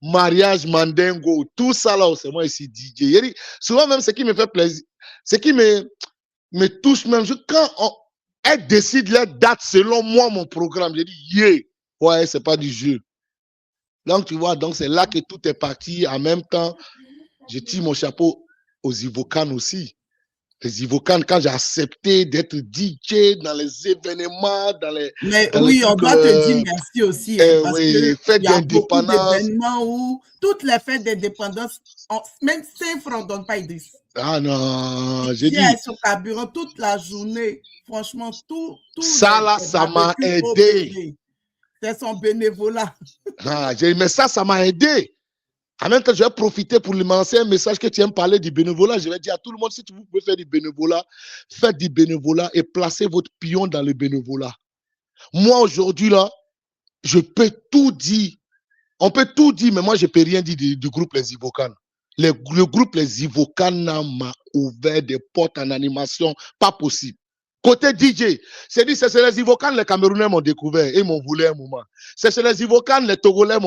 mariage, mandingo, tout ça là, c'est moi ici DJ. J'ai dit, souvent même, ce qui me fait plaisir, ce qui me touche même, quand elle décide la date selon moi, mon programme, j'ai dit, yeah, ouais, c'est pas du jeu. Donc, tu vois, donc c'est là que tout est parti. En même temps, je tire mon chapeau aux Ivocanes aussi. Les Ivocanes, quand j'ai accepté d'être DJ dans les événements, Mais oui, on doit te dire merci aussi. Parce oui, fête y a beaucoup d'indépendance. d'événements où toutes les fêtes d'indépendance, même 5 francs, on ne donne pas Idriss. Ah non, j'ai dit. Sur carburant toute la journée. Franchement, tout ça là, ça m'a aidé. C'est son bénévolat. Ah, mais ça m'a aidé. En même temps, je vais profiter pour lui lancer un message que tu aimes parler du bénévolat. Je vais dire à tout le monde, si vous pouvez faire du bénévolat, faites du bénévolat et placez votre pion dans le bénévolat. Moi, aujourd'hui, là, je peux tout dire. On peut tout dire, mais moi, je ne peux rien dire du groupe Les Ivocanes. Le groupe Les Ivocanes m'a ouvert des portes en animation, pas possible. Côté DJ, c'est dit, c'est les Ivocanes, les Camerounais m'ont découvert et ils m'ont volé un moment. C'est chez les Ivocanes, les Togolais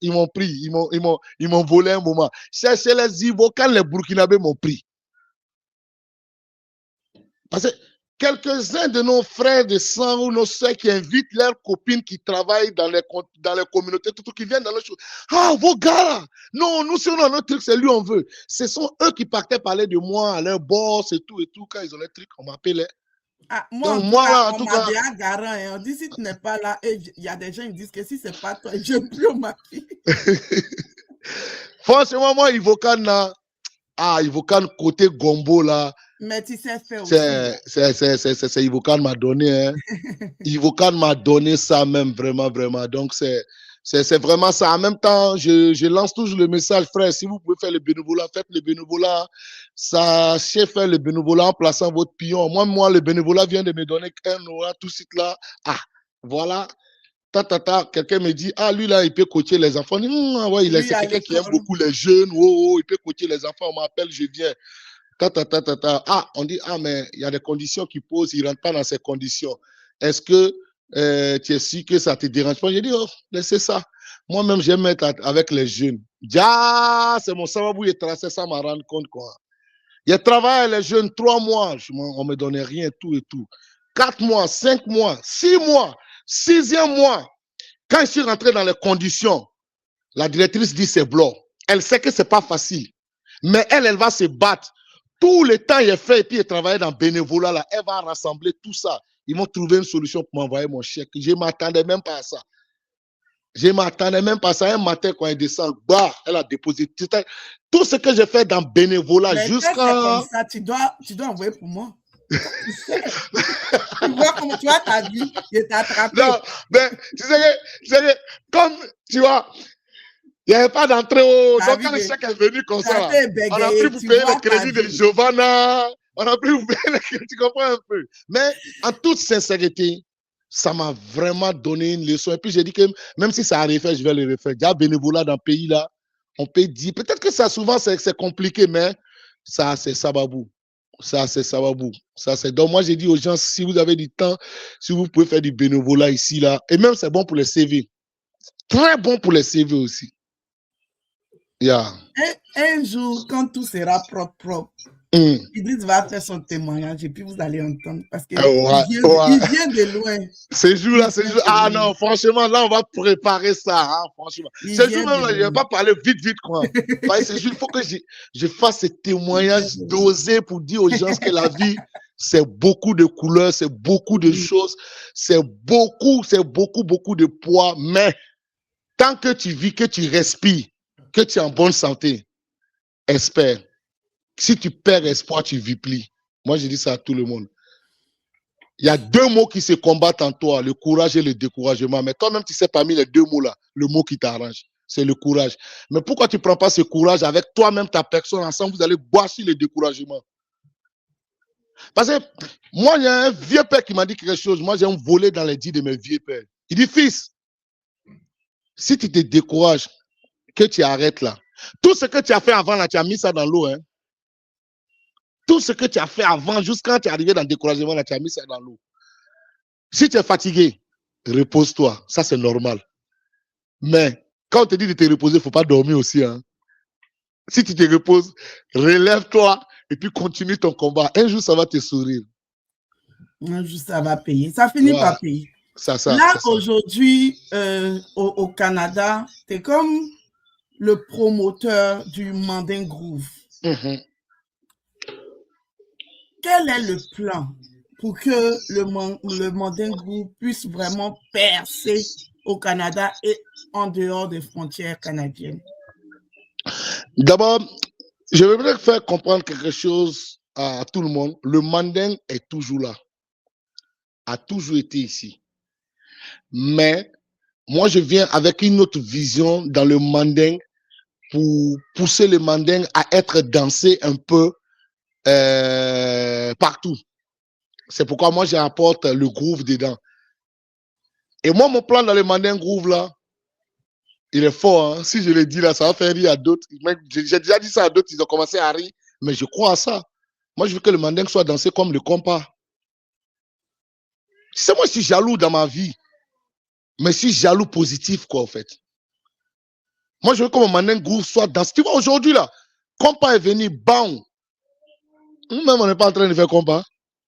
ils m'ont pris, ils m'ont volé un moment. C'est chez les Ivocanes, les Burkinabés m'ont pris. Parce que quelques-uns de nos frères de sang ou nos soeurs qui invitent leurs copines qui travaillent dans les communautés, tout qui viennent dans le show. Ah, vos gars là! Non, nous, si on a notre truc, c'est lui on veut. Ce sont eux qui partaient parler de moi à leur boss et tout. Quand ils ont les trucs, on m'appelait. Ah, moi, en tout cas, on m'a bien garant. On dit si tu n'es pas là, il y a des gens qui disent que si c'est pas toi, je ne plus ma fille. Franchement, moi, Ivocane, côté gombo là. Mais tu sais faire aussi. C'est Ivocane m'a donné. Hein. Ivocane m'a donné ça même, vraiment, vraiment. Donc, c'est vraiment ça. En même temps, je lance toujours le message, frère, si vous pouvez faire le bénévolat, faites le bénévolat. Sachez faire le bénévolat en plaçant votre pion. Moi, le bénévolat vient de me donner un euro tout de suite là. Ah, voilà. Quelqu'un me dit, ah, lui là, il peut coacher les enfants. Ouais, c'est quelqu'un qui aime beaucoup les jeunes. Il peut coacher les enfants. On m'appelle, je viens. Ah, on dit, ah, mais il y a des conditions qui posent, il ne rentre pas dans ces conditions. Est-ce que tu es sûr que ça ne te dérange pas? J'ai dit, oh, laissez ça. Moi-même, j'aime être avec les jeunes. C'est mon sababou, il tracé ça, m'a rendu compte, quoi. Il travaille les jeunes 3 mois, on ne me donnait rien, tout et tout. 4 mois, 5 mois, 6 mois, 6e mois. Quand je suis rentré dans les conditions, la directrice dit c'est blanc. Elle sait que ce n'est pas facile. Mais elle va se battre. Tout le temps, il est fait et puis il travaille dans le bénévolat. Là. Elle va rassembler tout ça. Ils m'ont trouvé une solution pour m'envoyer mon chèque. Je ne m'attendais même pas à ça. Un matin, quand elle descend, elle a déposé tout ce que j'ai fait dans le bénévolat jusqu'à. Tu dois envoyer pour moi. Tu vois comment tu as ta vie, il t'a attrapé. Non, mais tu sais, comme tu vois. Il n'y avait pas d'entrée. Donc, quand le chèque est venu comme ça, on a pris pour payer le crédit de Giovanna. On a pris pour payer le crédit, tu comprends un peu. Mais en toute sincérité, ça m'a vraiment donné une leçon. Et puis, j'ai dit que même si ça a refait, je vais le refaire. Il y a bénévolat dans le pays là. On peut dire, peut-être que ça, souvent, c'est compliqué, mais ça, c'est sababou. Donc, moi, j'ai dit aux gens, si vous avez du temps, si vous pouvez faire du bénévolat ici, là, et même c'est bon pour les CV. Très bon pour les CV aussi. Yeah. Un jour, quand tout sera propre, Idriss va faire son témoignage et puis vous allez entendre parce qu'il vient de loin. Ces jours-là, ah non, franchement, là, on va préparer ça. Hein, franchement. Ces jours-là, je ne vais pas parler vite, quoi. Ces jours, il faut que je fasse ce témoignage dosé pour dire aux gens que la vie, c'est beaucoup de couleurs, c'est beaucoup de choses, c'est beaucoup de poids. Mais tant que tu vis, que tu respires, que tu es en bonne santé, espère. Si tu perds espoir, tu ne vis plus. Moi, je dis ça à tout le monde. Il y a deux mots qui se combattent en toi, le courage et le découragement. Mais toi-même, tu sais parmi les deux mots-là, le mot qui t'arrange, c'est le courage. Mais pourquoi tu ne prends pas ce courage avec toi-même, ta personne, ensemble, vous allez boire le découragement. Parce que moi, il y a un vieux père qui m'a dit quelque chose. Moi, j'ai un volet dans les dits de mes vieux pères. Il dit, fils, si tu te décourages, que tu arrêtes là, tout ce que tu as fait avant, là, tu as mis ça dans l'eau. Hein? Tout ce que tu as fait avant, jusqu'à quand tu es arrivé dans le découragement, là, tu as mis ça dans l'eau. Si tu es fatigué, repose-toi. Ça, c'est normal. Mais quand on te dit de te reposer, il ne faut pas dormir aussi. Hein. Si tu te reposes, relève-toi et puis continue ton combat. Un jour, ça va te sourire. Un jour, ça va payer. Ça finit par payer. Là, aujourd'hui, au Canada, tu es comme le promoteur du Manding Groove. Quel est le plan pour que le Manding Groove puisse vraiment percer au Canada et en dehors des frontières canadiennes? D'abord, je voudrais faire comprendre quelque chose à tout le monde. Le Manding est toujours là. A toujours été ici. Mais moi, je viens avec une autre vision dans le Manding pour pousser le Manding à être dansé un peu partout. C'est pourquoi moi, j'apporte le groove dedans. Et moi, mon plan dans le Manding Groove, là, il est fort. Hein? Si je le dis là, ça va faire rire à d'autres. J'ai déjà dit ça à d'autres, ils ont commencé à rire. Mais je crois à ça. Moi, je veux que le Manding soit dansé comme le compas. C'est moi, je suis jaloux dans ma vie. Mais je suis jaloux positif, quoi, en fait. Moi, je veux que mon Manding Groove soit dansé. Tu vois, aujourd'hui, là, compas est venu, bam. Nous-mêmes, on n'est pas en train de faire compas.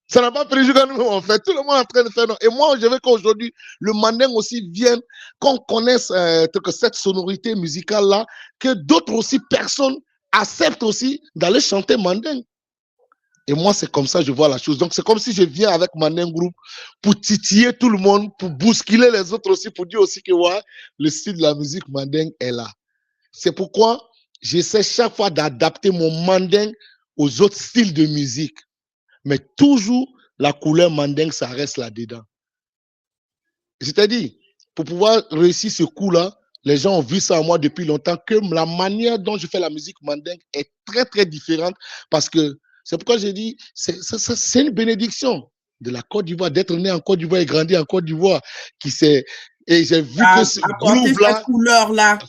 Ça n'a pas préjugé quand nous, on fait. Tout le monde est en train de faire. Non. Et moi, je veux qu'aujourd'hui, le Manding aussi vienne, qu'on connaisse cette sonorité musicale-là, que d'autres aussi personnes acceptent aussi d'aller chanter Manding. Et moi, c'est comme ça que je vois la chose. Donc, c'est comme si je viens avec Manding Group pour titiller tout le monde, pour bousculer les autres aussi, pour dire aussi que ouais, le style de la musique Manding est là. C'est pourquoi j'essaie chaque fois d'adapter mon Manding aux autres styles de musique. Mais toujours, la couleur Manding, ça reste là-dedans. C'est-à-dire, pour pouvoir réussir ce coup-là, les gens ont vu ça en moi depuis longtemps, que la manière dont je fais la musique Manding est très, très différente parce que c'est pourquoi j'ai dit, c'est une bénédiction de la Côte d'Ivoire, d'être né en Côte d'Ivoire et grandi en Côte d'Ivoire. Et j'ai vu que ce groove-là,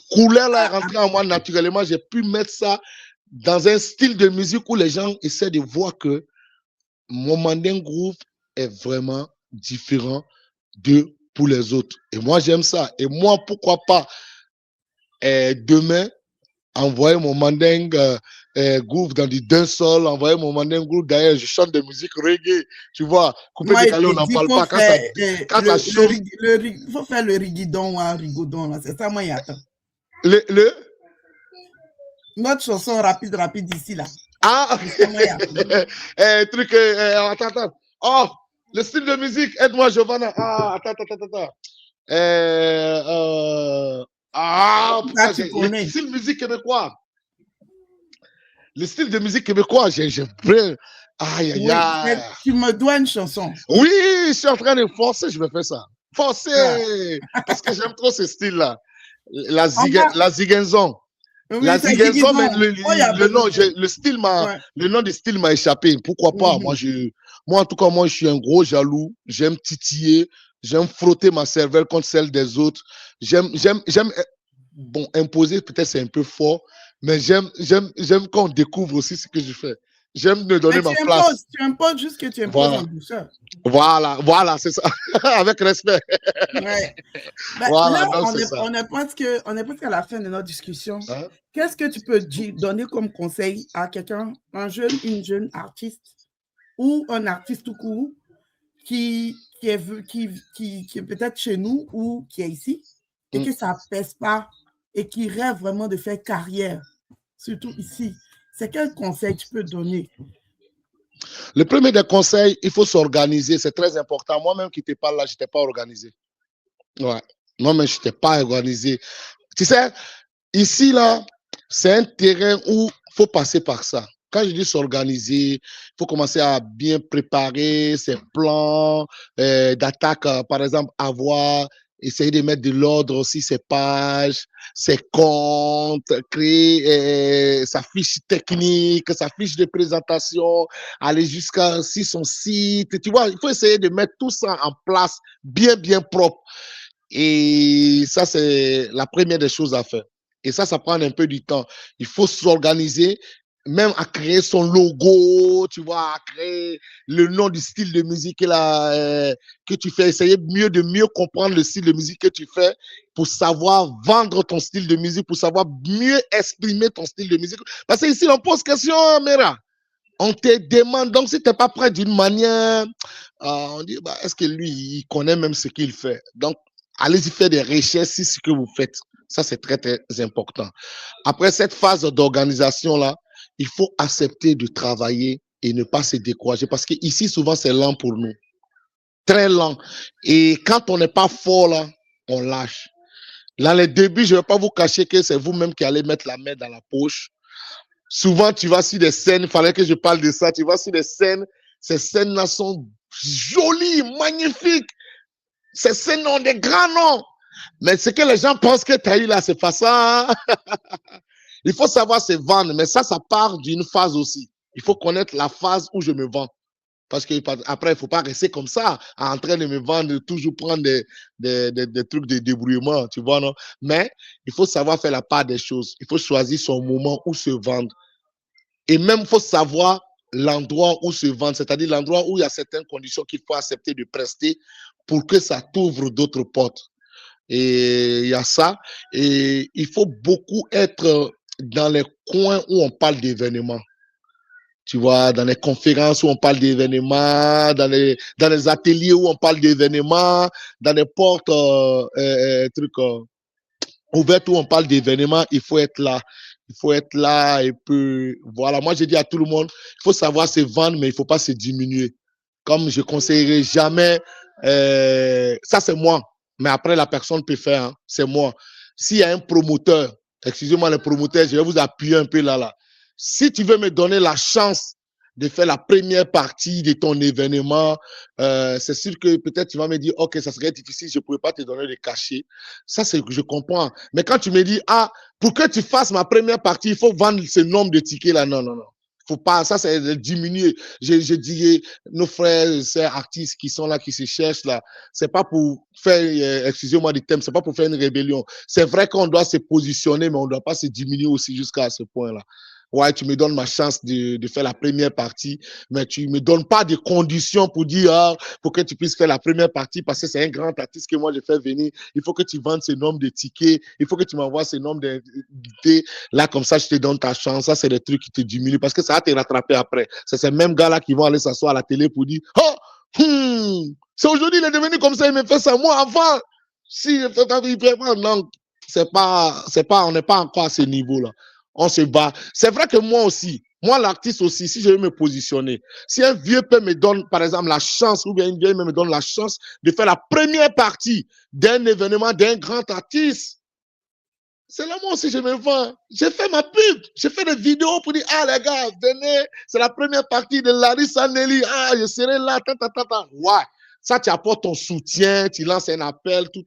couleur-là est rentré en moi naturellement. J'ai pu mettre ça dans un style de musique où les gens essaient de voir que mon Manding Groove est vraiment différent pour les autres. Et moi, j'aime ça. Et moi, pourquoi pas demain, envoyer mon Manding Groove dans du dancehall, envoyer mon Manding Groove. D'ailleurs, je chante de musique reggae. Tu vois, coupé décalé, on n'en parle pas. Quand ça chauffe. Il faut faire le rigidon ou un rigodon. C'est ça, moi, il attend. Notre chanson rapide ici, là. Ah! Truc, attends. Oh! Le style de musique, aide-moi, Giovanna. Ah, attends. Le style de musique québécois. Le style de musique québécois, j'ai aïe. Tu me dois une chanson. Oui, je suis en train de forcer, je vais faire ça. Forcer! Parce que j'aime trop ce style-là. La ziguinzon. La ziguinzon, mais le nom du style m'a échappé. Pourquoi pas? Moi, en tout cas, moi, je suis un gros jaloux. J'aime titiller. J'aime frotter ma cervelle contre celle des autres. J'aime, bon, imposer, peut-être c'est un peu fort, mais j'aime quand on découvre aussi ce que je fais. J'aime me donner ma place. Tu imposes juste que tu imposes en douceur. Voilà, c'est ça. Avec respect. Ouais. Là, on est presque à la fin de notre discussion. Hein? Qu'est-ce que tu peux donner comme conseil à quelqu'un, une jeune artiste ou un artiste tout court qui est peut-être chez nous ou qui est ici et que ça ne pèse pas et qui rêve vraiment de faire carrière, surtout ici? C'est quel conseil tu peux donner? Le premier des conseils, il faut s'organiser. C'est très important. Moi-même qui n'étais pas là, je n'étais pas organisé. Ouais. Moi-même, je n'étais pas organisé. Tu sais, ici, là, c'est un terrain où il faut passer par ça. Quand je dis s'organiser, il faut commencer à bien préparer ses plans d'attaque, par exemple, avoir, essayer de mettre de l'ordre aussi ses pages, ses comptes, créer sa fiche technique, sa fiche de présentation, aller jusqu'à aussi son site. Tu vois, il faut essayer de mettre tout ça en place bien, bien propre. Et ça, c'est la première des choses à faire. Et ça prend un peu du temps. Il faut s'organiser, même à créer son logo, tu vois, à créer le nom du style de musique que tu fais. Essayer de mieux comprendre le style de musique que tu fais pour savoir vendre ton style de musique, pour savoir mieux exprimer ton style de musique. Parce que ici, on pose question, Mera. On te demande, donc si tu n'es pas prêt d'une manière, on dit, bah, est-ce que lui, il connaît même ce qu'il fait? Donc, allez-y faire des recherches sur ce que vous faites. Ça, c'est très, très important. Après cette phase d'organisation-là, il faut accepter de travailler et ne pas se décourager parce qu'ici, souvent, c'est lent pour nous. Très lent. Et quand on n'est pas fort, là, on lâche. Dans les débuts, je ne vais pas vous cacher que c'est vous-même qui allez mettre la main dans la poche. Souvent, tu vas sur des scènes, il fallait que je parle de ça, tu vas sur des scènes, ces scènes-là sont jolies, magnifiques. Ces scènes ont des grands noms. Mais ce que les gens pensent que tu as eu là, c'est pas ça. Il faut savoir se vendre, mais ça part d'une phase aussi. Il faut connaître la phase où je me vends. Parce qu'après, il ne faut pas rester comme ça, en train de me vendre, toujours prendre des trucs de débrouillement, tu vois, non? Mais il faut savoir faire la part des choses. Il faut choisir son moment où se vendre. Et même, il faut savoir l'endroit où se vendre, c'est-à-dire l'endroit où il y a certaines conditions qu'il faut accepter de prester pour que ça t'ouvre d'autres portes. Et il y a ça. Et il faut beaucoup être dans les coins où on parle d'événements. Tu vois, dans les conférences où on parle d'événements, dans les ateliers où on parle d'événements, dans les portes ouvertes où on parle d'événements, il faut être là. Il faut être là et puis voilà. Moi, je dis à tout le monde, il faut savoir se vendre, mais il ne faut pas se diminuer. Comme je ne conseillerais jamais, ça c'est moi, mais après la personne peut faire, hein, c'est moi. S'il y a un promoteur, excusez-moi le promoteur, je vais vous appuyer un peu là. Si tu veux me donner la chance de faire la première partie de ton événement, c'est sûr que peut-être tu vas me dire, ok, ça serait difficile, je ne pourrais pas te donner le cachet. Ça, c'est que je comprends. Mais quand tu me dis, ah, pour que tu fasses ma première partie, il faut vendre ce nombre de tickets là, non. Faut pas, ça c'est diminuer. Je dis, nos frères, ces artistes qui sont là, qui se cherchent là, c'est pas pour faire, excusez-moi du thème, c'est pas pour faire une rébellion. C'est vrai qu'on doit se positionner, mais on ne doit pas se diminuer aussi jusqu'à ce point-là. Ouais, tu me donnes ma chance de faire la première partie, mais tu ne me donnes pas de conditions pour dire, pour que tu puisses faire la première partie, parce que c'est un grand artiste que moi je fais venir. Il faut que tu vendes ce nombre de tickets, il faut que tu m'envoies ce nombre d'invités. Là, comme ça, je te donne ta chance. Ça, c'est des trucs qui te diminuent parce que ça va te rattraper après. C'est ces mêmes gars-là qui vont aller s'asseoir à la télé pour dire, c'est aujourd'hui, il est devenu comme ça, il me fait ça. Moi, avant, si je fais ta vie, non, on n'est pas encore à ce niveau-là. On se bat. C'est vrai que moi aussi, moi l'artiste aussi, si je veux me positionner, si un vieux père me donne par exemple la chance, ou bien une vieille me donne la chance de faire la première partie d'un événement d'un grand artiste, c'est là moi aussi je me vends. J'ai fait ma pub, j'ai fait des vidéos pour dire, ah les gars, venez, c'est la première partie de Larissa Nelly, ah je serai là, ouais. Ça, tu apportes ton soutien, tu lances un appel, tout.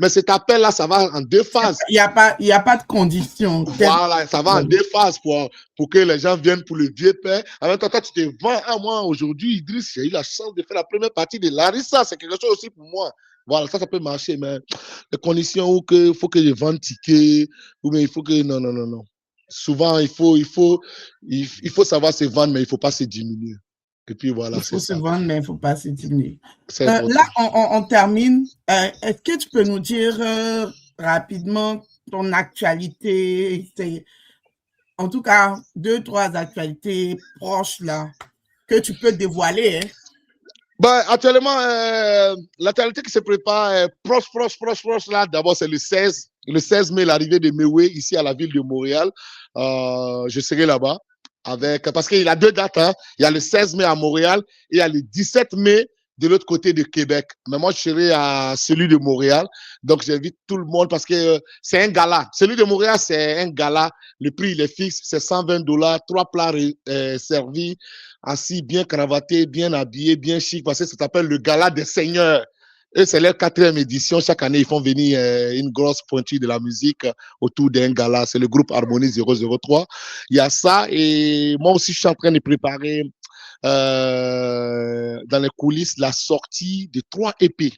Mais cet appel-là, ça va en deux phases. Il n'y a pas de condition. Voilà, ça va en deux phases pour que les gens viennent pour le vieux père. En même temps, toi, tu te vends à moi aujourd'hui, Idriss, j'ai eu la chance de faire la première partie de Larissa. C'est quelque chose aussi pour moi. Voilà, ça peut marcher, mais les conditions où il faut que je vende ticket, ou bien il faut que. Non. Souvent, il faut savoir se vendre, mais il ne faut pas se diminuer. Et puis voilà, il faut se vendre, mais il ne faut pas se diminuer. Là, on termine. Est-ce que tu peux nous dire rapidement ton actualité, en tout cas 2-3 actualités proches là que tu peux dévoiler? Hein? Ben, actuellement, l'actualité qui se prépare proche là, d'abord c'est le 16 mai, l'arrivée de Mewé ici à la ville de Montréal. Je serai là-bas. Parce qu'il a 2 dates. Hein. Il y a le 16 mai à Montréal et il y a le 17 mai de l'autre côté de Québec. Mais moi, je serai à celui de Montréal. Donc, j'invite tout le monde parce que c'est un gala. Celui de Montréal, c'est un gala. Le prix, il est fixe. C'est $120. 3 plats servis, assis, bien cravatés, bien habillés, bien chic. Parce que ça s'appelle le gala des seigneurs. Et c'est leur 4e édition. Chaque année, ils font venir une grosse pointure de la musique autour d'un gala. C'est le groupe Harmonie 003. Il y a ça. Et moi aussi, je suis en train de préparer dans les coulisses la sortie de 3 EP.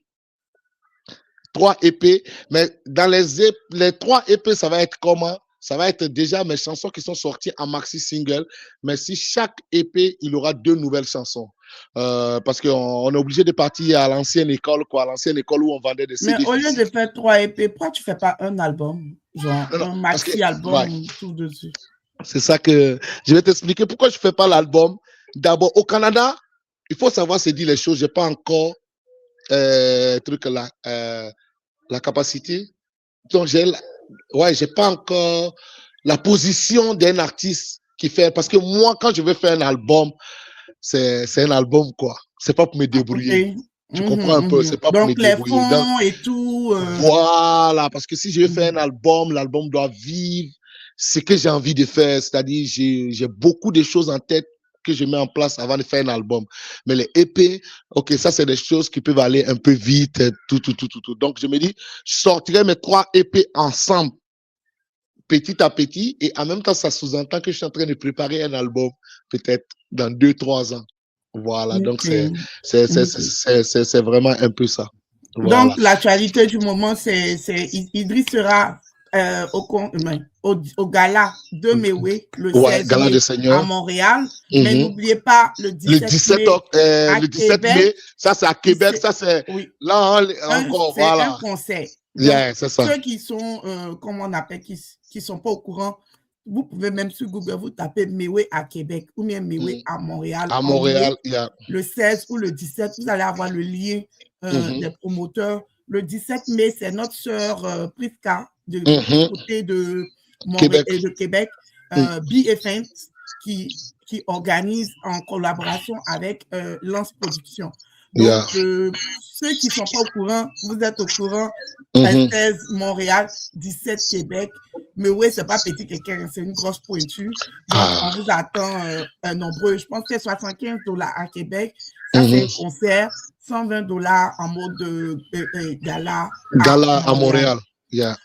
3 EP. Mais dans les 3 EP, ça va être comment? Ça va être déjà mes chansons qui sont sorties en maxi single. Mais si chaque EP, il aura 2 nouvelles chansons. Parce qu'on est obligé de partir à l'ancienne école, quoi, à l'ancienne école où on vendait des CD. Mais au lieu de faire 3 EP, pourquoi tu ne fais pas un album? Genre un maxi-album tout dessus. C'est ça que je vais t'expliquer pourquoi je ne fais pas l'album. D'abord, au Canada, il faut savoir se dire les choses. Je n'ai pas encore la capacité. Donc, j'ai pas encore la position d'un artiste qui fait. Parce que moi, quand je veux faire un album, c'est un album, quoi. C'est pas pour me débrouiller. Okay. Tu comprends un peu? C'est pas pour me débrouiller. Donc, les fonds et tout. Voilà, parce que si je veux faire un album, l'album doit vivre ce que j'ai envie de faire. C'est-à-dire, j'ai beaucoup de choses en tête que je mets en place avant de faire un album. Mais les EP, ok, ça, c'est des choses qui peuvent aller un peu vite, tout. Donc, je me dis, je sortirai mes 3 EP ensemble, petit à petit, et en même temps, ça sous-entend que je suis en train de préparer un album, peut-être dans 2-3 ans. Voilà, donc c'est vraiment un peu ça. Voilà. Donc, l'actualité du moment, c'est Idriss sera au gala de Mewé, le 16 gala mai à Montréal. Mais n'oubliez pas le 17 mai, ça c'est à Québec, ça c'est là encore, voilà. C'est un concert. Yeah, c'est ça. Ceux qui sont, comment on appelle, qui sont pas au courant, vous pouvez même sur Google, vous tapez Mewé à Québec ou bien Mewé à Montréal. À Montréal, le 16 ou le 17, vous allez avoir le lien des promoteurs. Le 17 mai, c'est notre sœur Priska du côté de Montréal et de Québec, BFM, qui organise en collaboration avec Lance Production. Donc, ceux qui ne sont pas au courant, vous êtes au courant, 16 Montréal, 17 Québec. Mais oui, ce n'est pas petit quelqu'un, c'est une grosse pointure. Donc, on vous attend nombreux. Je pense que c'est $75 à Québec. Ça, c'est un concert. $120 en mode gala. Gala à Montréal. Yeah.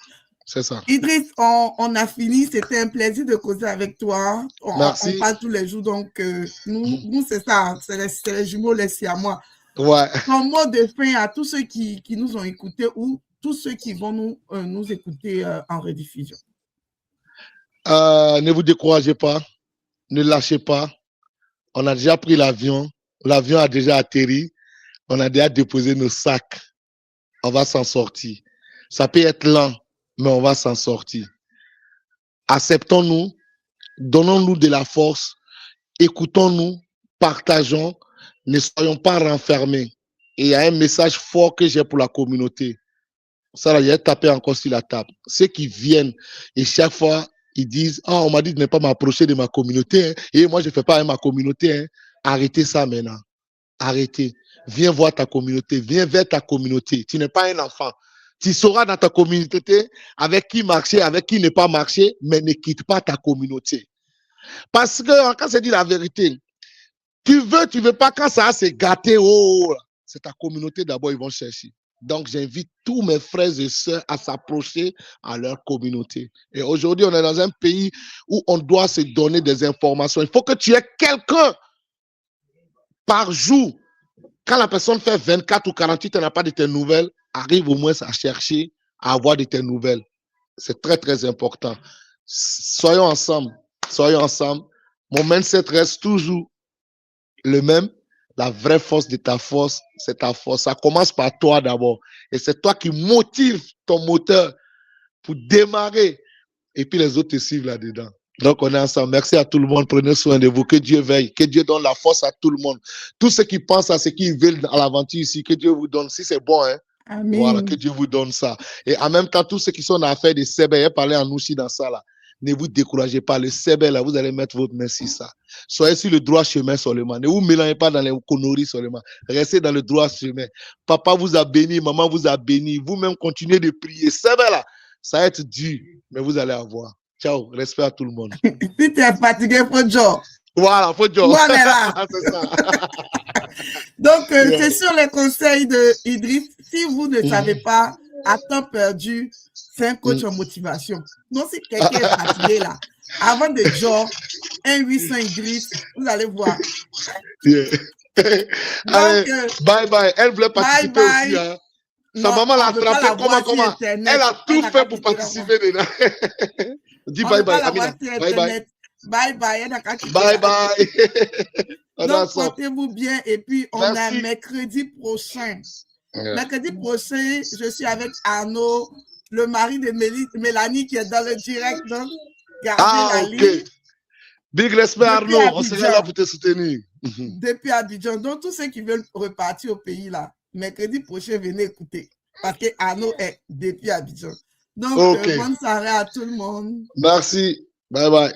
C'est ça. Idriss, on a fini. C'était un plaisir de causer avec toi. Merci. On parle tous les jours. Donc, nous c'est ça. C'est les jumeaux, les siamois. Ouais. Un mot de fin à tous ceux qui nous ont écoutés ou tous ceux qui vont nous écouter en rediffusion. Ne vous découragez pas. Ne lâchez pas. On a déjà pris l'avion. L'avion a déjà atterri. On a déjà déposé nos sacs. On va s'en sortir. Ça peut être lent, mais on va s'en sortir. Acceptons-nous. Donnons-nous de la force. Écoutons-nous. Partageons. Ne soyons pas renfermés. Et il y a un message fort que j'ai pour la communauté. Ça, là, il y a tapé encore sur la table. Ceux qui viennent et chaque fois, ils disent « Ah, on m'a dit de ne pas m'approcher de ma communauté. Hein. Et moi, je ne fais pas ma communauté. Hein. » Arrêtez ça maintenant. Arrêtez. Viens voir ta communauté. Viens vers ta communauté. Tu n'es pas un enfant. Tu sauras dans ta communauté avec qui marcher, avec qui ne pas marcher, mais ne quitte pas ta communauté. Parce que quand c'est dit la vérité, tu veux pas, quand ça s'est gâté, oh, c'est ta communauté d'abord, ils vont chercher. Donc, j'invite tous mes frères et sœurs à s'approcher à leur communauté. Et aujourd'hui, on est dans un pays où on doit se donner des informations. Il faut que tu aies quelqu'un par jour. Quand la personne fait 24 ou 48, elle n'a pas de tes nouvelles, arrive au moins à chercher à avoir de tes nouvelles. C'est très, très important. Soyons ensemble. Soyons ensemble. Mon mindset reste toujours le même. La vraie force de ta force, c'est ta force. Ça commence par toi d'abord. Et c'est toi qui motive ton moteur pour démarrer. Et puis les autres te suivent là-dedans. Donc on est ensemble. Merci à tout le monde. Prenez soin de vous. Que Dieu veille. Que Dieu donne la force à tout le monde. Tous ceux qui pensent à ce qu'ils veulent à l'aventure ici, que Dieu vous donne. Si c'est bon, hein. Amen. Voilà, que Dieu vous donne ça. Et en même temps, tous ceux qui sont dans l'affaire de Sébé, parlez en Ouchi dans ça là. Ne vous découragez pas. Le CB, là, vous allez mettre votre main sur ça. Soyez sur le droit chemin seulement. Ne vous mélangez pas dans les conneries seulement. Restez dans le droit chemin. Papa vous a béni, maman vous a béni. Vous-même continuez de prier. CB, là, ça va être dur, mais vous allez avoir. Ciao. Respect à tout le monde. Si tu es fatigué, faut job. Voilà, faut job. Bon, on est là. C'est ça. Donc, c'est sur les conseils de Idriss. Si vous ne savez pas, à temps perdu, c'est un coach en motivation. Donc, si quelqu'un est fatigué là, avant de job, 1-800 Idriss, vous allez voir. Yeah. Donc, allez, bye bye. Elle voulait participer bye. aussi. Hein. Sa maman l'a frappé. Comment? Elle a tout fait pour participer dedans. Dis bye bye. Amina. Bye bye. Bye bye. Bye bye. Donc, portez-vous bien. Et puis, on a mercredi prochain. Yeah. Mercredi prochain, je suis avec Arnaud, le mari de Mélanie qui est dans le direct. Donc, gardez la ligne. Big respect Arnaud, on sera là pour te soutenir. Depuis Abidjan. Donc, tous ceux qui veulent repartir au pays, là, mercredi prochain, venez écouter. Parce que Arnaud est depuis Abidjan. Donc, bonne soirée à tout le monde. Merci. Bye bye.